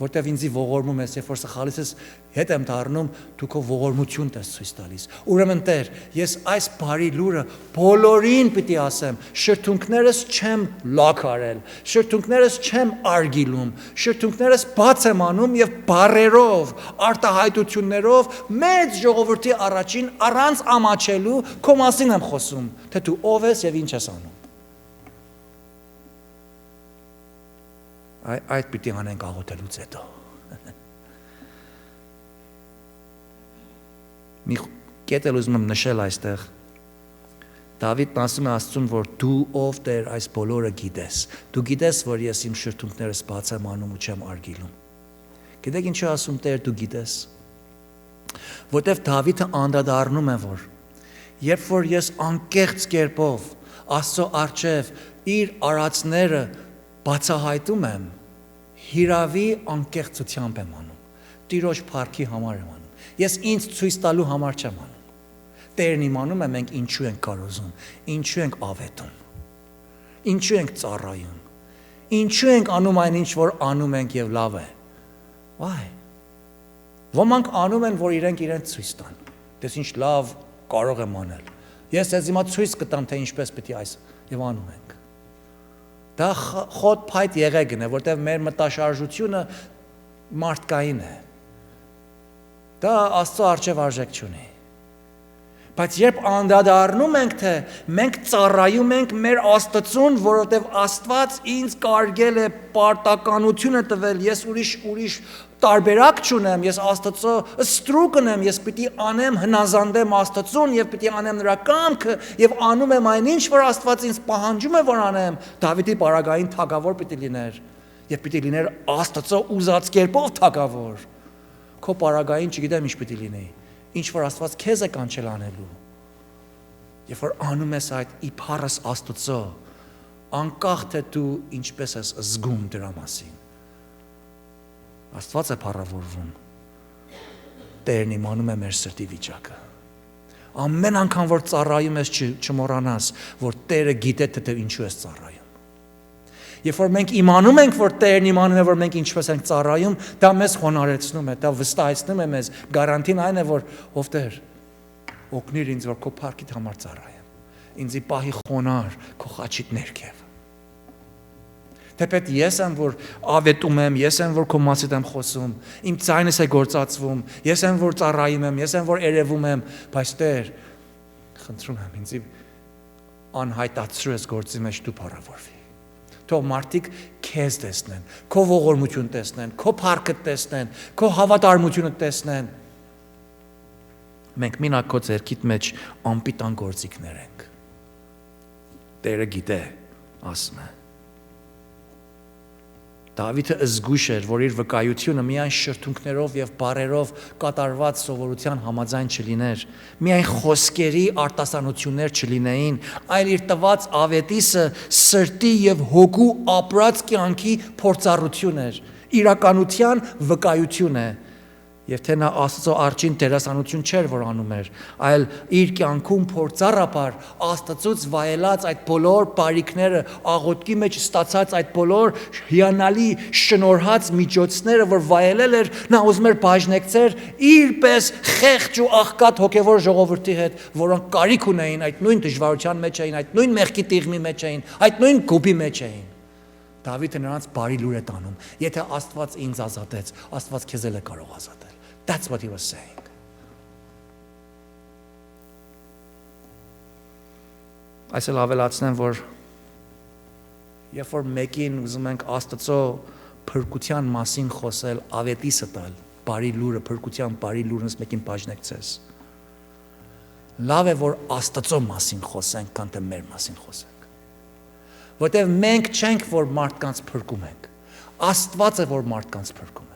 որտեվ ինձի ողորմում ես, երբ որ սխալից ես հետ եմ դառնում, դու քո ողորմությունն ես ցույց տալիս։ Ուրեմն Տեր, ես այս բարի լուրը բոլորին պիտի ասեմ, շրթունքներս չեմ լաք արել, շրթունքներս չեմ արգիլում, շրթունքներս բաց եմ անում եւ բարերով, արտահայտություններով մեծ ժողովրդի առաջին առանց ամաչելու քո մասին եմ խոսում, թե դու ով ես եւ ինչ ես անում։ Այդ պիտի անենք աղոթելուց հետո։ Մի կետ էլ ուզում եմ նշել այստեղ։ Դավիթն ասում է Աստծուն, որ դու ով Տեր այս բոլորը գիտես։ Դու գիտես, որ ես իմ շրթունքներս բաց եմ անում ու չեմ արգիլում։ Գիտեք ինչ է ասում Տեր դու գիտես։ Որտեվ Դավիթը անդրադառնում է, որ երբ որ ես անկեղծ կերպով Աստծո առջև իր արածները բացահայտում եմ, հիրավի անկեղծությամբ եմ անում, Տիրոջ փառքի համար եմ անում, ես ինձ ցույց տալու համար չեմ անում, Տերն իմանում է մենք ինչու ենք կարոզում, ինչու ենք ավետում, ինչու ենք ծառայում, ինչու ենք անում այն ինչ որ անում ենք եւ լավ է, why? Ոմանք անում են, որ իրենք ցույց տան, դες ինչ լավ կարող եմ անել, ես ես հիմա ցույց կտամ, թե ինչպես պետք է այս եւ անում ենք։ Դա խոտ փայտ եղեգն է, որտեղ մեր մտաշարժությունը մարդկային է։ Դա Աստծո առջև արժեք չունի։ Բայց երբ անդրադառնում ենք, թե մենք ծառայում ենք մեր Աստծուն, որովհետև Աստված ինձ կարգել է պարտականությունը տվել, ես ուրիշ տարբերակ չունեմ, ես Աստծո ստրուկն եմ, ես պիտի անեմ հնազանդեմ Աստծուն եւ պիտի անեմ նրա կամքը եւ անում եմ այնինչ, որ Աստված ինձ պահանջում է, որ անեմ, Դավիթի պարագային թագավոր պիտի լիներ եւ պիտի լիներ Աստծո ուզած կերպով թագավոր։ Քո պարագային չգիտեմ ինչ պիտի լինի, ինչ որ Աստված քեզ է կանչել անելու։ Երբ որ անում ես այդ իբարս Աստծո, անկախ թե դու ինչպես ես զգում դրա մասին, Աստված է փառավորվում, Տերն իմանում է մեր սրտի վիճակը։ Ամեն անգամ որ ծառայում ես չմոռանաս, որ Տերը գիտե թե ինչու ես ծառայում։ Երբ որ մենք իմանում ենք, որ Տերն իմանում է, որ մենք ինչպես ենք ծառայում, դա մեզ խոնարհեցնում է, դա վստահեցնում է մեզ, գարանտին այն է, որ ով Տեր, օգնիր ինձ, որ քո փառքիդ համար ծառայեմ։ Ինձի պահի խոնար քո խաչիդ ներքև։ Թեպետ ես եմ, որ ավետում եմ, ես եմ, որ քո մասիդ եմ խոսում, իմ ձայնս է գործածվում, ես եմ, որ ծառայում եմ, ես եմ, որ երևում եմ, բայց Տեր, խնդրում եմ, ինձ անհայտացրու ես գործի մեջ դու փառավորվի։ Թող մարդիկ քեզ տեսնեն, քո ողորմություն տեսնեն, քո փառքը տեսնեն, քո հավատարմությունը տեսնեն։ Մենք մինակ քո ձեռքիդ մեջ անպիտան գործիքներ ենք։ Տերը գիտե, ասում է։ Դավիթը զգուշ էր, որ իր վկայությունը միայն շրթունքներով եւ բառերով կատարված սովորության համաձայն չլիներ, միայն խոսքերի արտասանություններ չլինեին, այլ իր տված ավետիսը սրտի եւ հոգու ապրած կյանքի փորձառություն էր, իրականության վկայություն է։ Եվ թե նա Աստծո արջին դերասանություն չէր, որ անում էր, այլ իր կյանքում փորձառաբար Աստծուց վայելած այդ բոլոր բարիքները, աղոթքի մեջ ստացած այդ բոլոր հիանալի շնորհած միջոցները, որ վայելել էր, նա ուզում էր բաժնեկցեր իր պես խեղճ ու աղքատ հոգևոր ժողովրդի հետ, որոնք կարիք ունեին այդ նույն դժվարության մեջ էին, այդ նույն մեղքի տիղմի մեջ էին, այդ նույն գուբի մեջ էին։ Դավիթը նրանց բարի լուր է տանում։ Եթե Աստված ինձ ազատեց, Աստված քեզ էլ է կարող ազատել։ That's what he was saying. Այսօր ավելացնեմ, որ երբ որ մեկին ուզում ենք Աստծո փրկության մասին խոսել, ավետիսը տալ, բարի լուրը, փրկության բարի լուրնս մեկին բաժնեկցես։ լավ է որ Աստծո մասին խոսենք, քան թե մեր մասին խոսենք։ Որտեղ մենք չենք որ մարդկանց փրկում ենք։ Աստված է որ մարդկանց փրկում է։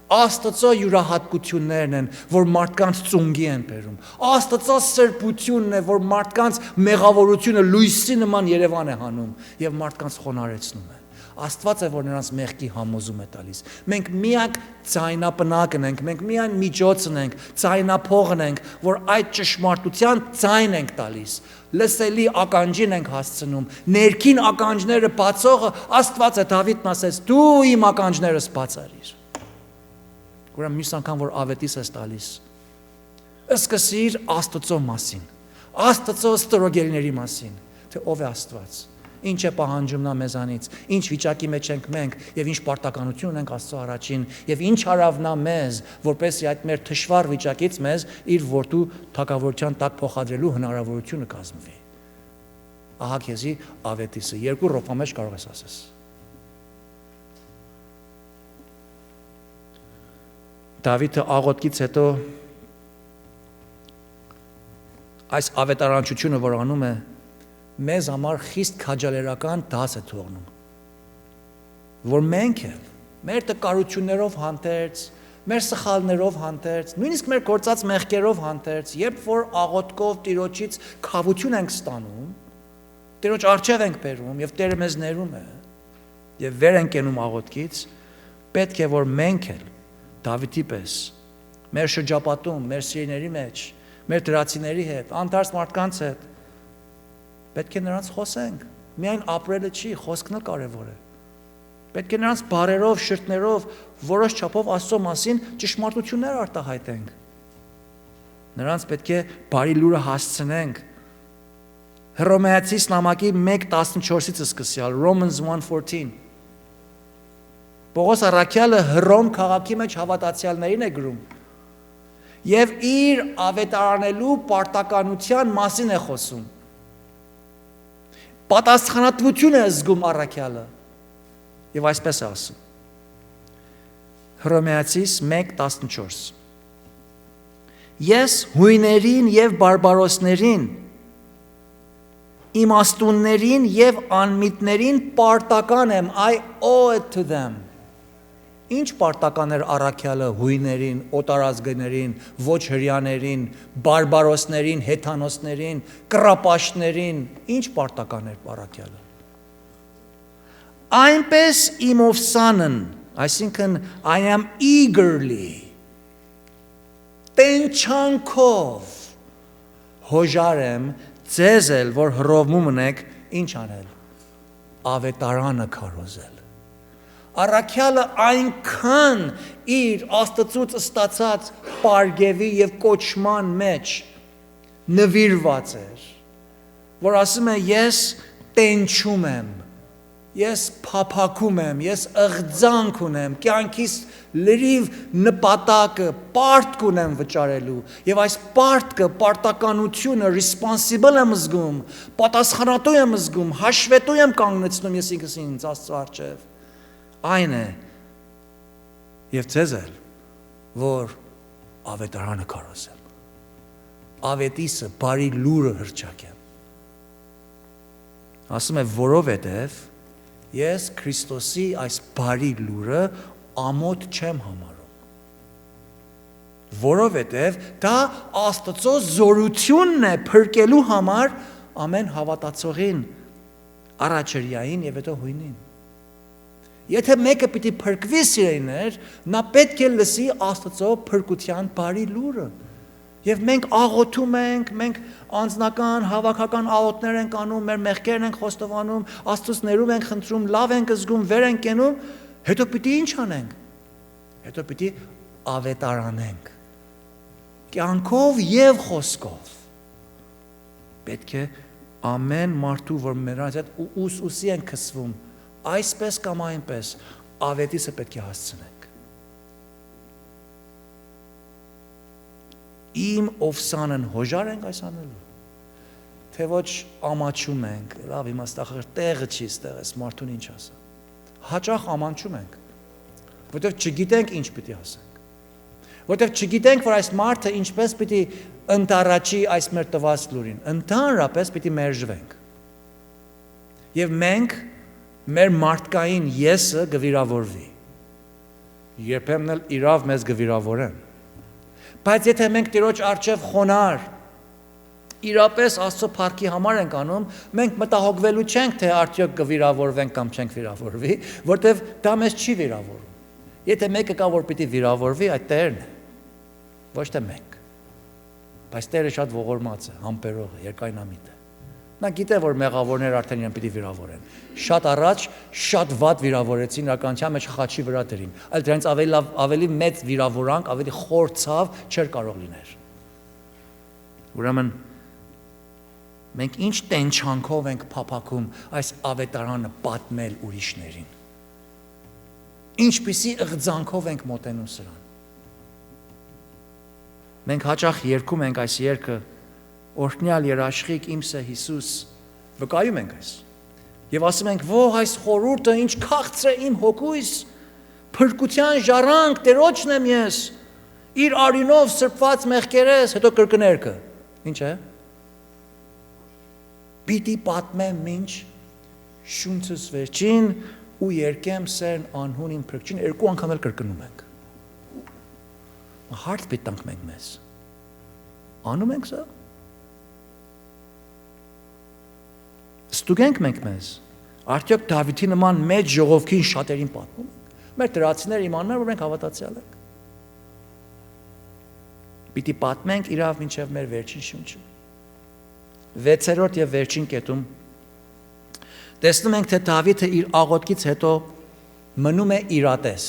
Աստծո յուրահատկություններն են, որ մարդկանց ծունգի են բերում։ Աստծո սրբությունն է, որ մարդկանց մեղավորությունը լույսի նման Երևան է հանում եւ մարդկանց խոնարհեցնում է։ Աստված է որ նրանց մեղքի համոզում է տալիս։ Մենք միակ ձայնապնակն ենք, մենք միայն միջոցն ենք, ձայնափողն ենք, որ այդ ճշմարտության ձայն ենք տալիս։ Լսելի ականջին ենք հասցնում, ներքին ականջները բացողը Աստված է։ Դավիթն ասեց. «Դու իմ ականջներս բաց արիր»։ Ուրեմն մյուս անգամ որ ավետիս ես տալիս, սկսիր Աստծո մասին, Աստծո ստորոգելների մասին, թե ով է Աստված, ինչ է պահանջում նա մեզանից, ինչ վիճակի մեջ ենք մենք եւ ինչ պարտականություն ունենք Աստծո առաջին եւ ինչ արավ նա մեզ, որպեսզի այդ մեր թշվառ վիճակից մեզ իր որդու թագավորության տակ փոխադրելու հնարավորությունը կազմվի։ Ահա քեզի ավետիսը 2 րոպե մեջ կարող ես ասես։ Դավիթը աղոթքից հետո այս ավետարանչությունը որ անում է մեզ համար խիստ քաջալերական դաս է թողնում, որ մենք էլ մեր տկարություններով հանդերձ, մեր սխալներով հանդերձ, նույնիսկ մեր գործած մեղքերով հանդերձ, երբ որ աղոթքով Տիրոջից քավություն ենք ստանում, Տիրոջ առջև ենք բերում եւ Տերը մեզ ներում է եւ վեր ենք կենում աղոթքից, պետք է որ մենք էլ Դավիթի պես մեր շրջապատում, մեր սիրիների մեջ, մեր դրացիների հետ, անտարս մարդկանց հետ պետք է նրանց խոսենք, միայն ապրելը չի, խոսքն էլ կարևոր է։ Պետք է նրանց բարերով, շրթներով, որոշ չափով Աստծո մասին ճշմարտություններ արտահայտենք։ Նրանց պետք է բարի լուրը հասցնենք։ Հռոմեացիս նամակի 1:14-ից սկսյալ, Romans 1:14 Պողոս առաքյալը Հռոմ քաղաքի մեջ հավատացյալներին է գրում եւ իր ավետարանելու պարտականության մասին է խոսում։ Պատասխանատվություն է զգում առաքյալը եւ այսպես է ասում։ Հռոմեացիս 1:14 Ես հույներին եւ բարբարոսներին, իմաստուններին եւ անմիտներին պարտական եմ, I owe it to them։ Ինչ պարտական էր առաքյալը հույներին, օտարազգներին, ոչ հրյաներին, բարբարոսներին, հեթանոսներին, կռապաշտներին, ինչ պարտական էր առաքյալը։ Այնպես իմ ովսանն, այսինքն I am eagerly, տենչանքով հոժար եմ ձեզ էլ, որ հռովմում ունեք, ինչ անել, ավետարանը քարոզել։ Առաքյալը այնքան իր Աստծուց ստացած պարգևի եւ կոչման մեջ նվիրված էր, որ ասում է ես տենչում եմ, ես փափակում եմ, ես ըղձանք ունեմ, կյանքիս լրիվ նպատակը, պարտք ունեմ վճարելու եւ այս պարտքը, պարտականությունը responsible եմ զգում, պատասխանատու եմ զգում, հաշվետու եմ կանգնեցնում ես ինքս ինձ Աստծո առջև։ Այն է եւ ձեզ էլ որ ավետարանը քարոզեմ, ավետիսը բարի լուրը հրճակեմ։ Ասում է որովհետեւ ես Քրիստոսի այս բարի լուրը ամոթ չեմ համարում, որովհետեւ դա Աստծո զորությունն է փրկելու համար ամեն հավատացողին, առաջերյային եւ հետո հույնին։ Եթե մեկը պիտի փրկվի սիրելիներ, նա պետք է լսի Աստծո փրկության բարի լուրը։ Եվ մենք աղոթում ենք, մենք անձնական, հավաքական աղոթներ ենք անում, մեր մեղքերն ենք խոստովանում, Աստծուց ներում ենք խնդրում, լավ ենք զգում, վեր ենք կենում, հետո պիտի ինչ անենք։ Հետո պիտի ավետարանենք։ Կյանքով եւ խոսքով։ Պետք է ամեն մարդու, որ մերանց հետ ուսի են քսվում, այսպես կամ այնպես ավետիսը պետք է հասցնենք։ Իմ ովսանն հոժար ենք այս անելու, թե ոչ ամաչում ենք, լավ իմաստախր տեղը չի ստեղ էս մարդուն ինչ ասա։ Հաճախ ամանչում ենք, որտեղ չգիտենք ինչ պիտի ասենք։ Որտեվ չգիտենք, որ այս մարդը ինչպես պիտի ընտառաջի այս մեր տված լուրին, ընդհանրապես պիտի մերժվենք։ Եվ մենք մեր մարդկային եսը գվիրավորվի։ Երբեմն էլ իրավ մեզ գվիրավորեն։ Բայց եթե մենք Տիրոջ առջև խոնար, իրապես Աստծո փառքի համար ենք անում, մենք մտահոգվելու չենք, թե արդյոք կվիրավորվենք կամ չենք վիրավորվի, որտեվ դա մեզ չի վիրավորում։ Եթե մեկը կա, որ պիտի վիրավորվի, այդ Տերն է, ոչ թե մենք։ Բայց Տերը շատ ողորմած է, համբերող է, երկայնամիտ է։ Նա գիտե, որ մեղավորները արդեն իրեն պիտի վիրավորեն։ Շատ առաջ շատ վատ վիրավորեցին, իրականության մեջ խաչի վրա դրին, այլ դրանից ավելի մեծ վիրավորանք, ավելի խոր ցավ չէր կարող լինել։ Ուրեմն մենք ինչ տենչանքով ենք փափագում այս ավետարանը պատմել ուրիշներին։ Ինչպիսի ըղձանքով ենք մոտենում սրան։ Մենք հաճախ երգում ենք այս երգը օրհնյալ երաշխիք իմս է Հիսուս, վկայում ենք այս։ Եվ ասում ենք, ո՜ղ այս խորհուրդը ինչ քաղցր է իմ հոգուս, փրկության ժառանգ Տերոջն եմ ես, իր արյունով սրբված մեղքերես, հետո կրկներկը։ Ինչ է։ Պիտի պատմեմ ինչ շունցս վերջին ու երկեմ սերն անհուն իմ փրկչին, երկու անգամ էլ կրկնում ենք։ Հարց պիտի տանք մենք մեզ։ Անում ենք սա։ Ստուգենք մենք մեզ։ Արդյոք Դավիթի նման մեծ ժողովքին շատերին պատմում ենք։ Մեր դրացիները իմանում են, որ մենք հավատացյալ ենք։ Պիտի պատմենք իրավ մինչև մեր վերջին շունչը։ 6-րդ եւ վերջին կետում տեսնում ենք, թե Դավիթը իր աղոթքից հետո մնում է իրատես։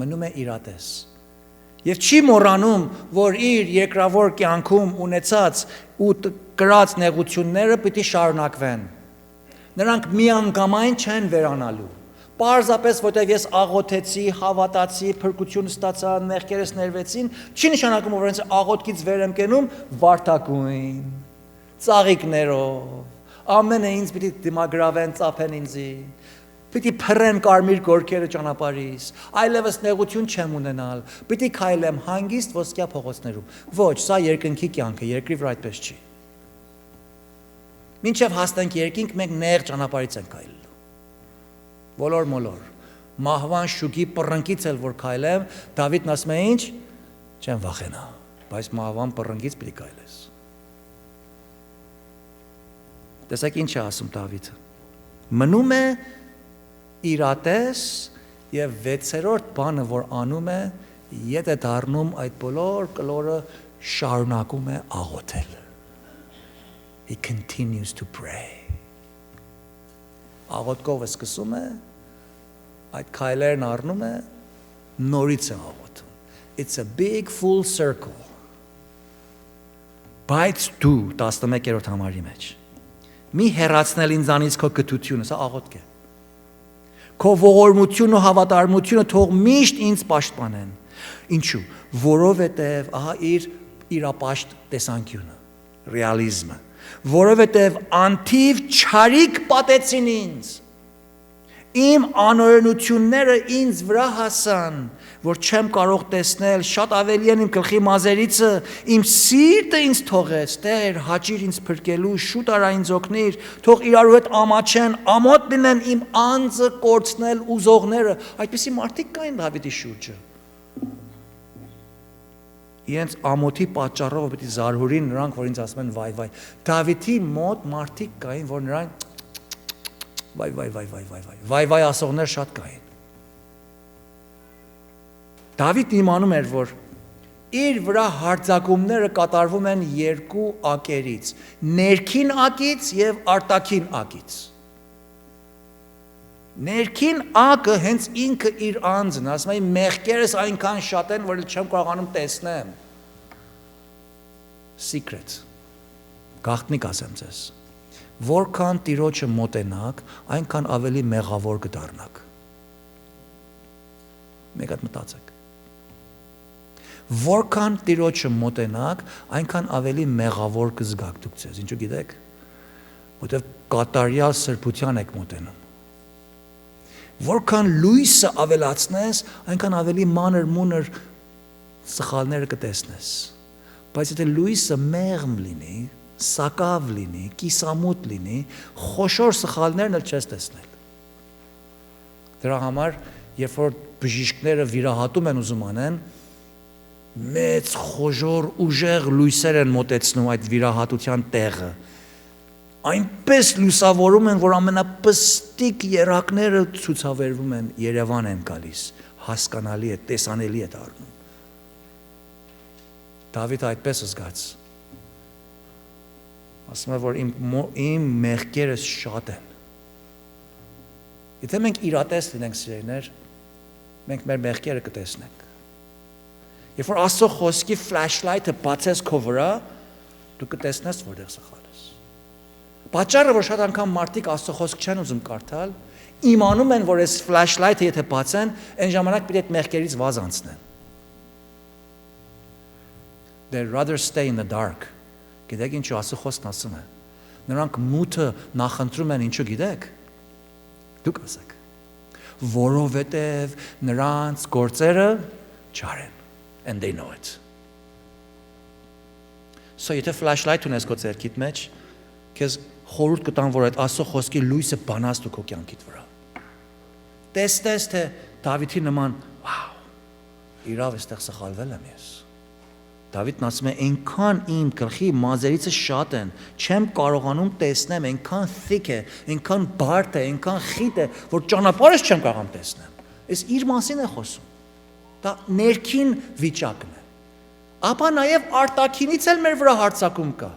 Մնում է իրատես։ Եվ չի մոռանում, որ իր երկրավոր կյանքում ունեցած ու կրած նեղությունները պիտի շարունակվեն։ Նրանք միանգամայն չեն վերանալու։ Պարզապես, որտեղ ես աղոթեցի, հավատացի, փրկություն ստացա, մեղքերս ներվեցին, չի նշանակում, որ ինձ աղոթքից վեր եմ կենում վարդագույն, ծաղիկներով, ամենը ինձ պիտի դիմագրավեն, ծափեն ինձի, պիտի փռեն կարմիր գորգերը ճանապարհիս, այլևս նեղություն չեմ ունենալ, պիտի քայլեմ հանգիստ ոսկյա փողոցներում։ Ոչ, սա երկնքի կյանք է, երկրի վրա այդպես չի։ Մինչև հասնենք երկինք, մենք նեղ ճանապարհից ենք քայլելու։ Ոլոր-մոլոր, մահվան շուկի պռնկից էլ որ քայլեմ, Դավիթն ասում է ինչ, չեմ վախենա, բայց մահվան պռնկից պիտի քայլես։ Տեսեք ինչ է ասում Դավիթը։ Մնում է իրատես եւ 6-րդ բանը, որ անում է, ետ է դառնում այդ բոլոր կլորը շարունակում է աղոթել։ He continues to pray. Աղոթքով է սկսում է, այդ քայլերն առնում է, նորից է աղոթում։ It's a big full circle. Բայց դու 11-րդ համարի մեջ մի հեռացնել ինձանից քո կթությունը, սա աղոթք է։ Քո ողորմությունը ու հավատարմությունը թող միշտ ինձ պաշտպանեն։ Ինչու՞։ Որովհետև ահա իր իրապաշտ տեսանկյունը, ռեալիզմը, որովհետև անթիվ չարիք պատեցին ինձ։ Իմ անօրենությունները ինձ վրա հասան, որ չեմ կարող տեսնել, շատ ավելի են իմ գլխի մազերիցը, իմ սիրտը ինձ թողեց, Տեր, հաճիր ինձ փրկելու, շուտ արա ինձ օգնիր, թող իրարու հետ ամաչեն, ամոթ լինեն իմ անձը կորցնել ուզողները։ Այդպիսի մարդիկ կային Դավիթի շուրջը։ Իրենց ամոթի պատճառով պիտի զարհուրին նրանք, որ ինձ ասում են վայ։ Դավիթի մոտ մարդիկ կային, որ նրան վայ ասողներ շատ կային։ Դավիթն իմանում էր, որ իր վրա հարձակումները կատարվում են երկու ակերից, ներքին ակից եւ արտաքին ակից։ Ներքին ակը հենց ինքը իր անձն, ասում է մեղքերս այնքան շատ են, որ չեմ կարողանում տեսնեմ։ Secret։ Գաղտնիք ասեմ ձեզ։ Որքան Տիրոջը մոտենաք, այնքան ավելի մեղավոր կդառնաք։ Մեկ հատ մտածեք։ Որքան Տիրոջը մոտենաք, այնքան ավելի մեղավոր կզգաք դուք ձեզ։ Ինչու գիտեք։ Որտեվ կատարյալ սրբության եք մոտենում։ Որքան լույսը ավելացնես, այնքան ավելի մանր մունր սխալները կտեսնես։ Բայց եթե լույսը մեղմ լինի, սակավ լինի, կիսամութ լինի, խոշոր սխալներն էլ չես տեսնել։ Դրա համար, երբ որ բժիշկները վիրահատում են ուզում անեն, մեծ խոժոր ուժեղ լույսեր են մոտեցնում այդ վիրահատության տեղը։ Այնպես լուսավորում են, որ ամենապստիկ երակները ցուցաբերվում են, Երևան են գալիս, հասկանալի է, տեսանելի է դառնում։ Դավիթը այդպես զգաց։ Ասում է, որ իմ մեղքերս շատ են։ Եթե մենք իրատես լինենք սիրելիներ, մենք մեր մեղքերը կտեսնենք։ Երբ որ Աստծո խոսքի ֆլաշլայթը բացես քո վրա, դու կտեսնես որտեղ սխալ ես։ Պատճառը, որ շատ անգամ մարդիկ Աստծո խոսք չեն ուզում կարդալ, իմանում են, որ այս ֆլաշլայթը եթե բացեն, այն ժամանակ պիտի այդ մեղքերից վազ անցնեն։ They rather stay in the dark. Գիտեք ինչու Աստծո խոսքն ասում է։ Նրանք մութը նախընտրում են ինչու գիտեք։ Դուք ասեք։ Որովհետև նրանց գործերը չար են։ And they know it. So եթե flashlight ունես քո ձեռքիդ մեջ, քեզ խորհուրդ կտամ, որ այդ Աստծո խոսքի լույսը բանաս դու քո կյանքիդ վրա։ Տեսնես թե Դավիթի նման, վաու, իրավ էստեղ սխալվել եմ ես։ Դավիթն ասում է, այնքան իմ գլխի մազերիցը շատ են, չեմ կարողանում տեսնեմ, այնքան thick է, այնքան բարդ է, այնքան խիտ է, որ ճանապարհս չեմ կարողանում տեսնեմ։ Այս իր մասին է խոսում։ Դա ներքին վիճակն է։ Ապա նաև արտաքինից էլ մեր վրա հարձակում կա։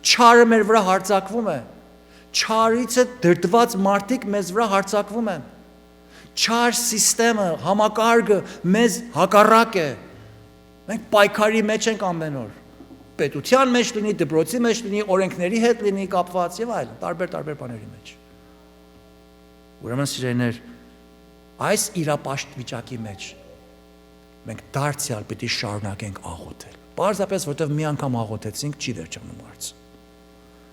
Չարը մեր վրա հարձակվում է։ Չարիցը դրդված մարդիկ մեզ վրա հարձակվում են։ Չար սիստեմը, համակարգը մեզ հակառակ է։ Մենք պայքարի մեջ ենք ամեն օր։ Պետության մեջ լինի, դպրոցի մեջ լինի, օրենքների հետ լինի կապված եւ այլն, տարբեր բաների մեջ։ Ուրեմն սիրելիներ, այս իրապաշտ վիճակի մեջ մենք դարձյալ պիտի շարունակենք աղոթել։ Պարզապես որտեղ մի անգամ աղոթեցինք, չի վերջանում հարցը։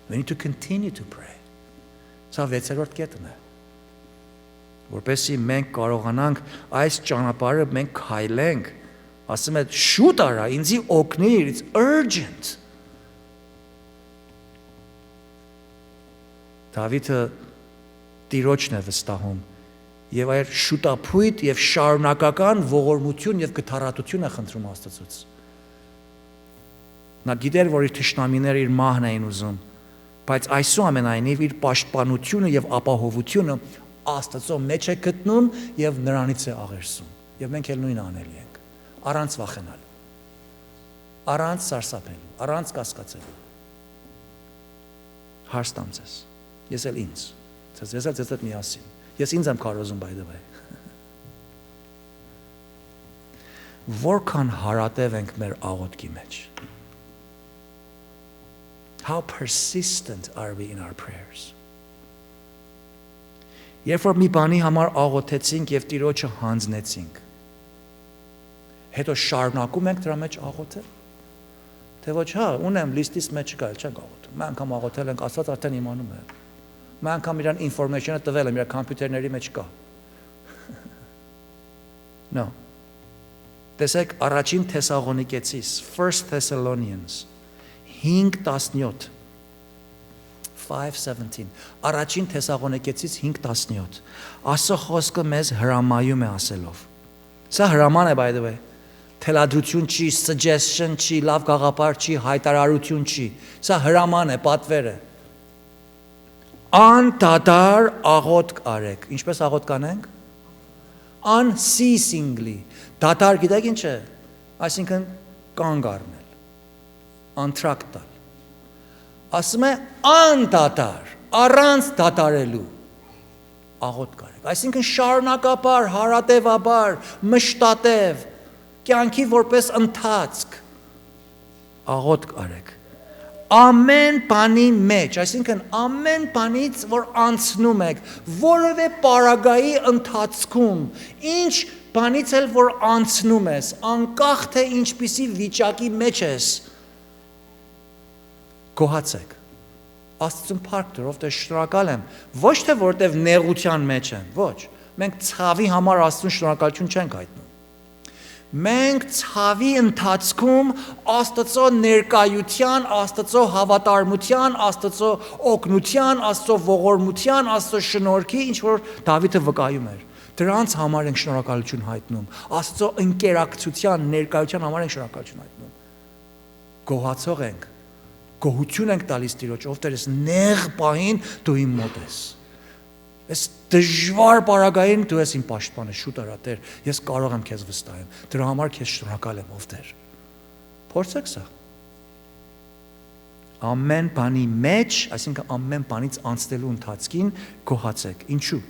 We need to continue to pray. Սա 6-րդ կետն է։ Որպեսզի մենք կարողանանք այս ճանապարհը մենք քայլենք, ասում է շուտ արա, ինձի օգնիր, it's urgent։ Դավիթը Տիրոջն է վստահում եւ այդ շուտափույթ եւ շարունակական ողորմություն եւ գթառատություն է խնդրում Աստծուց։ Նա գիտեր, որ իր թշնամիները իր մահն էին ուզում, բայց այսուամենայնիվ իր պաշտպանությունը եւ ապահովությունը Աստծո մեջ է գտնում եւ նրանից է աղերսում։ Եվ մենք էլ նույնը անելու ենք, առանց վախենալու, առանց սարսափելու, առանց կասկածելու։ Հարց տամ ձեզ, ես էլ ինձ, ձեզ հետ միասին։ Ես ինձ եմ կարոզում by the way։ Որքան հարատև ենք մեր աղոթքի մեջ։ How persistent are we in our prayers? Երբ որ մի բանի համար աղոթեցինք եւ Տիրոջը հանձնեցինք, հետո շարունակում ենք դրա մեջ աղոթել։ Թե ոչ, հա, ունեմ լիստիս մեջ կա, չենք աղոթում։ Մենք անգամ աղոթել ենք, Աստված արդեն իմանում է։ Մենք անգամ իրան ինֆորմեյշնը տվել եմ, իր համբյուտերների մեջ կա։ No. Տեսեք առաջին Թեսաղոնիկեցիս, 1 Thessalonians 5:17 5:17 Առաջին Թեսաղոնիկեցիս 5:17 Աստծո խոսքը մեզ հրամայում է ասելով։ Սա հրաման է by the way։ Թելադրություն չի, suggestion չի, լավ գաղափար չի, հայտարարություն չի։ Սա հրաման է, պատվեր է։ Անդադար աղոթք արեք։ Ինչպես աղոթք կանենք։ Unceasingly։ Դադար գիտեք ինչ է։ Այսինքն կանգ առնել։ Անտրակտալ։ Ասում է անդադար, առանց դադարելու աղոթք արեք։ Այսինքն շարունակաբար, հարատևաբար, մշտատև, կյանքի որպես ընթացք աղոթք արեք։ Ամեն բանի մեջ, այսինքն ամեն բանից, որ անցնում եք, որևէ պարագայի ընթացքում, ինչ բանից էլ որ անցնում ես, անկախ թե ինչպիսի վիճակի մեջ ես, գոհացեք։ Աստծուն փառք տուր, ով թե շնորհակալ եմ, ոչ թե որտեվ նեղության մեջ եմ, ոչ, մենք ցավի համար Աստծուն շնորհակալություն չենք հայտնում։ Մենք ցավի ընթացքում Աստծո ներկայության, Աստծո հավատարմության, Աստծո օգնության, Աստծո ողորմության, Աստծո շնորհքի ինչ որ Դավիթը վկայում էր։ Դրանց համար ենք շնորհակալություն հայտնում։ Աստծո ընկերակցության, ներկայության համար ենք շնորհակալություն հայտնում։ Գոհացող ենք, գոհություն ենք տալիս Տիրոջ, ով Տեր ես նեղ պահին դու իմ մոտ ես։ Այս դժվար պարագային դու ես իմ պաշտպանը, շուտ արա Տեր, ես կարող եմ քեզ վստահեմ։ Դրա համար քեզ շնորհակալ եմ, ով Տեր։ Փորձեք սա։ Ամեն բանի մեջ, այսինքն ամեն բանից անցնելու ընթացքին գոհացեք։ Ինչու՞։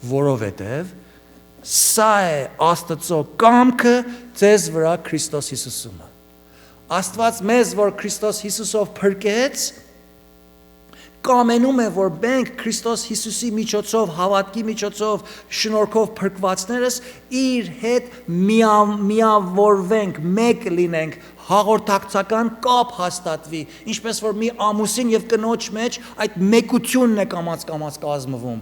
Որովհետև սա է Աստծո կամքը ձեզ վրա Քրիստոս Հիսուսում։ Աստված մեզ, որ Քրիստոս Հիսուսով փրկեց, կամենում է, որ մենք Քրիստոս Հիսուսի միջոցով, հավատքի միջոցով, շնորհքով փրկվածներս իր հետ միավորվենք, մեկ լինենք, հաղորդակցական կապ հաստատվի, ինչպես որ մի ամուսին եւ կնոջ մեջ այդ մեկությունն է կամաց կազմվում։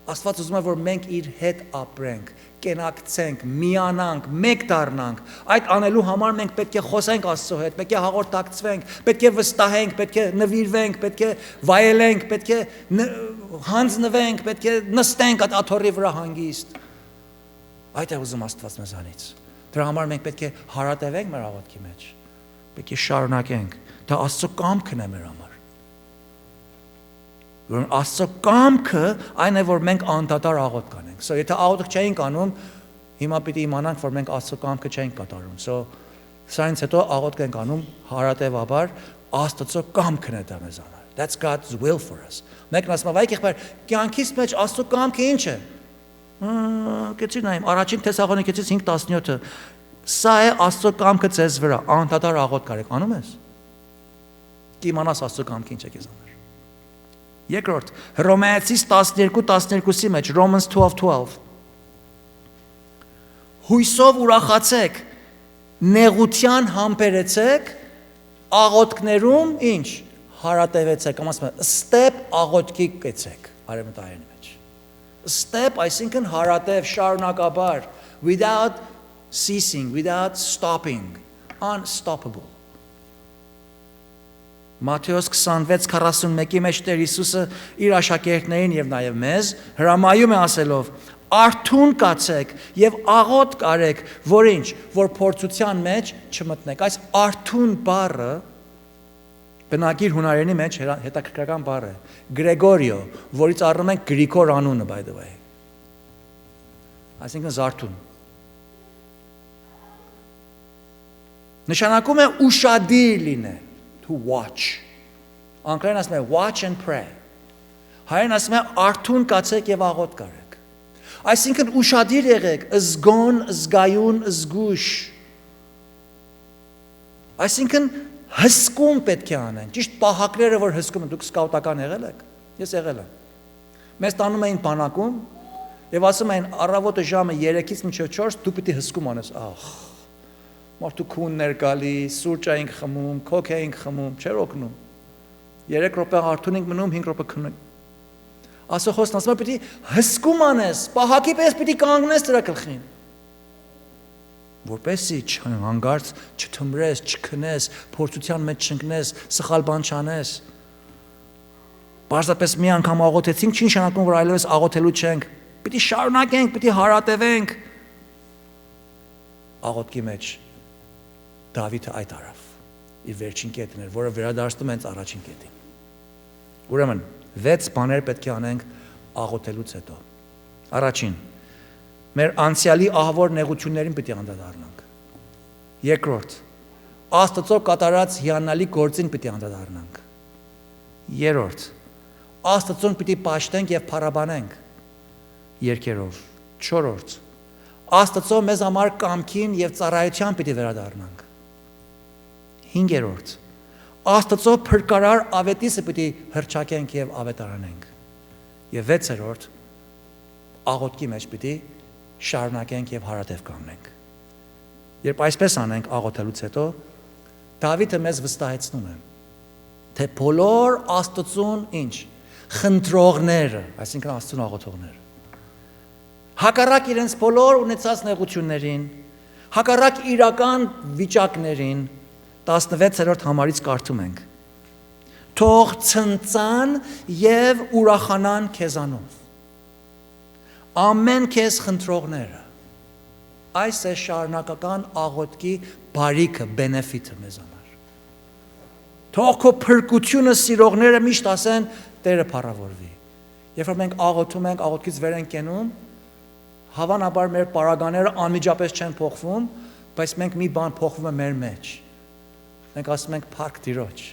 Աստված ուզում է, որ մենք իր հետ ապրենք, կենակցենք, միանանք, մեկ դառնանք։ Այդ անելու համար մենք պետք է խոսենք Աստծո հետ, պետք է հաղորդակցվենք, պետք է վստահենք, պետք է նվիրվենք, պետք է վայելենք, պետք է հանձնվենք, պետք է նստենք այդ աթոռի վրա հանգիստ։ Այդ է ուզում Աստված մեզանից։ Դրա համար մենք պետք է հարատևենք մեր աղոթքի մեջ, պետք է շարունակենք։ Դա Աստծո կամքն է մեր համար։ Որ Աստծո կամքը այն է, որ մենք անդադար աղոթք կանենք։ So եթե աղոթք չէինք անում, հիմա պիտի իմանանք, որ մենք Աստծո կամքը չենք կատարում։ So սրանից հետո աղոթք ենք անում հարատևաբար Աստծո կամքն է դա մեզ համար։ That's God's will for us։ Մեկն ասում է, վայ եղբայր, կյանքից մեջ Աստծո կամքը ինչ է։ Գեցի նայեմ, առաջին Թեսաղոնիկեցիս 5:17-ը։ Սա է Աստծո կամքը ձեզ վրա, անդադար աղոթք արեք, անում ես։ Կիմանաս Աստծո կամքը ինչ է քեզ համար։ Երկրորդ, Հռոմեացիս 12:12-ի մեջ, Romans 12:12 Հույսով ուրախացեք, նեղության համբերեցեք, աղոթքներում ինչ, հարատևեցեք, ասում եմ, ստեպ աղոթքի կեցեք, արևմտայանի մեջ։ Ստեպ, այսինքն հարատև, շարունակաբար, without ceasing, without stopping, unstoppable։ Մատթեոս 26:41-ի մեջ Տեր Հիսուսը իր աշակերտներին եւ նաեւ մեզ հրամայում է ասելով. Արթուն կացեք եւ աղոթք արեք, որ ինչ, որ փորձության մեջ չմտնեք։ Այս արթուն բառը բնագիր հունարենի մեջ հետաքրքրական բառ է։ Գրեգորիո, որից առնում ենք Գրիգոր անունը, by the way։ Այսինքն զարթուն։ Նշանակում է ուշադիր լինել։ To watch. Անգլերեն ասում է watch and pray. Հայերեն ասում է արթուն կացեք եւ աղոթք կարեք։ Այսինքն ուշադիր եղեք, զգոն, զգայուն, զգուշ։ Այսինքն հսկում պետք է անեն։ Ճիշտ պահակները, որ հսկում են, դուք սկաուտական եղել եք։ Ես եղել եմ։ Մեզ տանում էին բանակում եւ ասում էին առավոտը ժամը 3-ից մինչեւ 4 դու պիտի հսկում անես։ Ախ։ Մարդու քուններ գալի, սուրճ էինք խմում, քոք էինք խմում, չէր օգնում։ 3 րոպե արթուն ենք մնում, 5 րոպե քնում։ Ասոխոսն ասում է պիտի հսկում անես, պահակի պես պիտի կանգնես դրա գլխին։ Որպեսզի հանգարց չթմրես, չքնես, փորձության մեջ չընկնես, սխալ բան չանես։ Պարզապես մի անգամ աղոթեցինք, չի նշանակում, որ այլևս աղոթելու չենք։ Պիտի շարունակենք, պիտի հարատևենք։ Աղոթքի մեջ Դավիթը այդ արավ, իր վերջին կետն էր, որը վերադարձնում հենց առաջին կետին։ Ուրեմն, 6 բաներ պետք է անենք աղոթելուց հետո։ Առաջին, մեր անցյալի ահավոր նեղություններին պետք է անդրադառնանք։ Երկրորդ, Աստծո կատարած հիանալի գործին պետք է անդրադառնանք։ Երրորդ, Աստծուն պետք է պաշտենք եւ փառաբանենք։ Երկերով։ Չորրորդ, Աստծո մեզ համար կամքին եւ ծառայության պետք է վերադառնանք։ 5-րդ, Աստծո փրկարար ավետիսը պետք է հռչակենք եւ ավետարանենք։ Եվ 6-րդ, աղոթքի մեջ պետք է շարունակենք եւ հարատև կանգնենք։ Երբ այսպես անենք աղոթելուց հետո, Դավիթը մեզ վստահեցնում է, թե բոլոր Աստծուն ինչ, խնդրողները, այսինքն Աստծուն աղոթողները, հակառակ իրենց բոլոր ունեցած նեղություններին, հակառակ իրական վիճակներին 16-րդ համարից կարդում ենք. Թող ցնծան եւ ուրախանան քեզանով։ Ամեն քեզ խնդրողները, այս է շարունակական աղոթքի բարիքը, բենեֆիթը մեզ համար։ Թող քո փրկությունը սիրողները միշտ ասեն Տերը փառավորվի։ Երբ որ մենք աղոթում ենք, աղոթքից վեր ենք կենում, հավանաբար մեր պարագաները անմիջապես չեն փոխվում, բայց մենք մի բան փոխվում է մեր մեջ։ Մենք ասում ենք փառք Տիրոջ։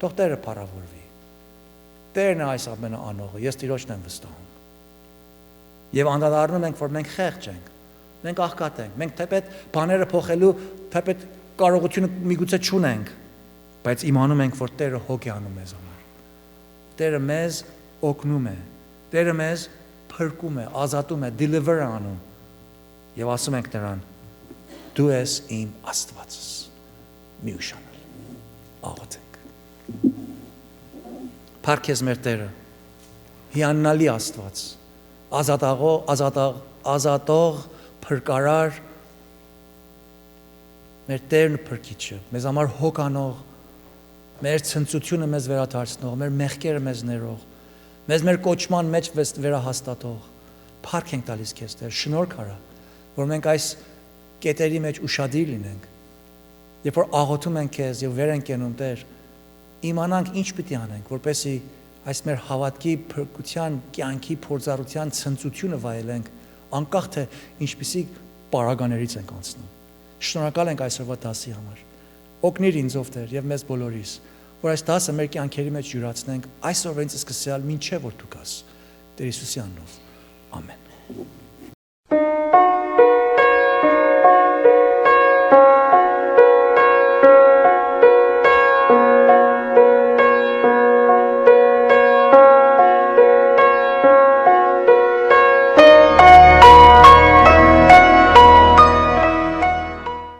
Թող Տերը փառավորվի։ Տերն է այս ամենը անողը, ես Տիրոջն եմ վստահում։ Եվ անդրադառնում ենք, որ մենք խեղճ ենք, մենք աղքատ ենք, մենք թեպետ բաները փոխելու թեպետ կարողությունը միգուցե չունենք, բայց իմանում ենք, որ Տերը հոգ է անում մեզ համար։ Տերը մեզ օգնում է, Տերը մեզ փրկում է, ազատում է, deliver է անում։ Եվ ասում ենք նրան. դու ես իմ Աստվածս։ Մի ուշանալ, աղոթենք։ Փառք քեզ մեր Տերը, հիանալի Աստված, ազատող, փրկարար, մեր Տերն ու Փրկիչը, մեզ համար հոգանող, մեր ցնծությունը մեզ վերադարձնող, մեր մեղքերը մեզ ներող, մեզ մեր կոչման մեջ վերահաստատող։ Փառք ենք տալիս քեզ Տեր, շնորհք արա, որ մենք այս կետերի մեջ ուշադիր լինենք։ Երբ որ աղոթում ենք քեզ եւ վեր ենք կենում Տեր, իմանանք ինչ պիտի անենք, որպեսզի այս մեր հավատքի, փրկության, կյանքի, փորձառության ցնծությունը վայելենք, անկախ թե ինչպիսի պարագաներից ենք անցնում։ Շնորհակալ ենք այսօրվա դասի համար։ Օգնիր ինձ ով Տեր եւ մեզ բոլորիս, որ այս դասը մեր կյանքերի մեջ յուրացնենք այսօրվանից սկսյալ մինչև որ դու գաս Տեր Հիսուսի անունով։ Ամեն։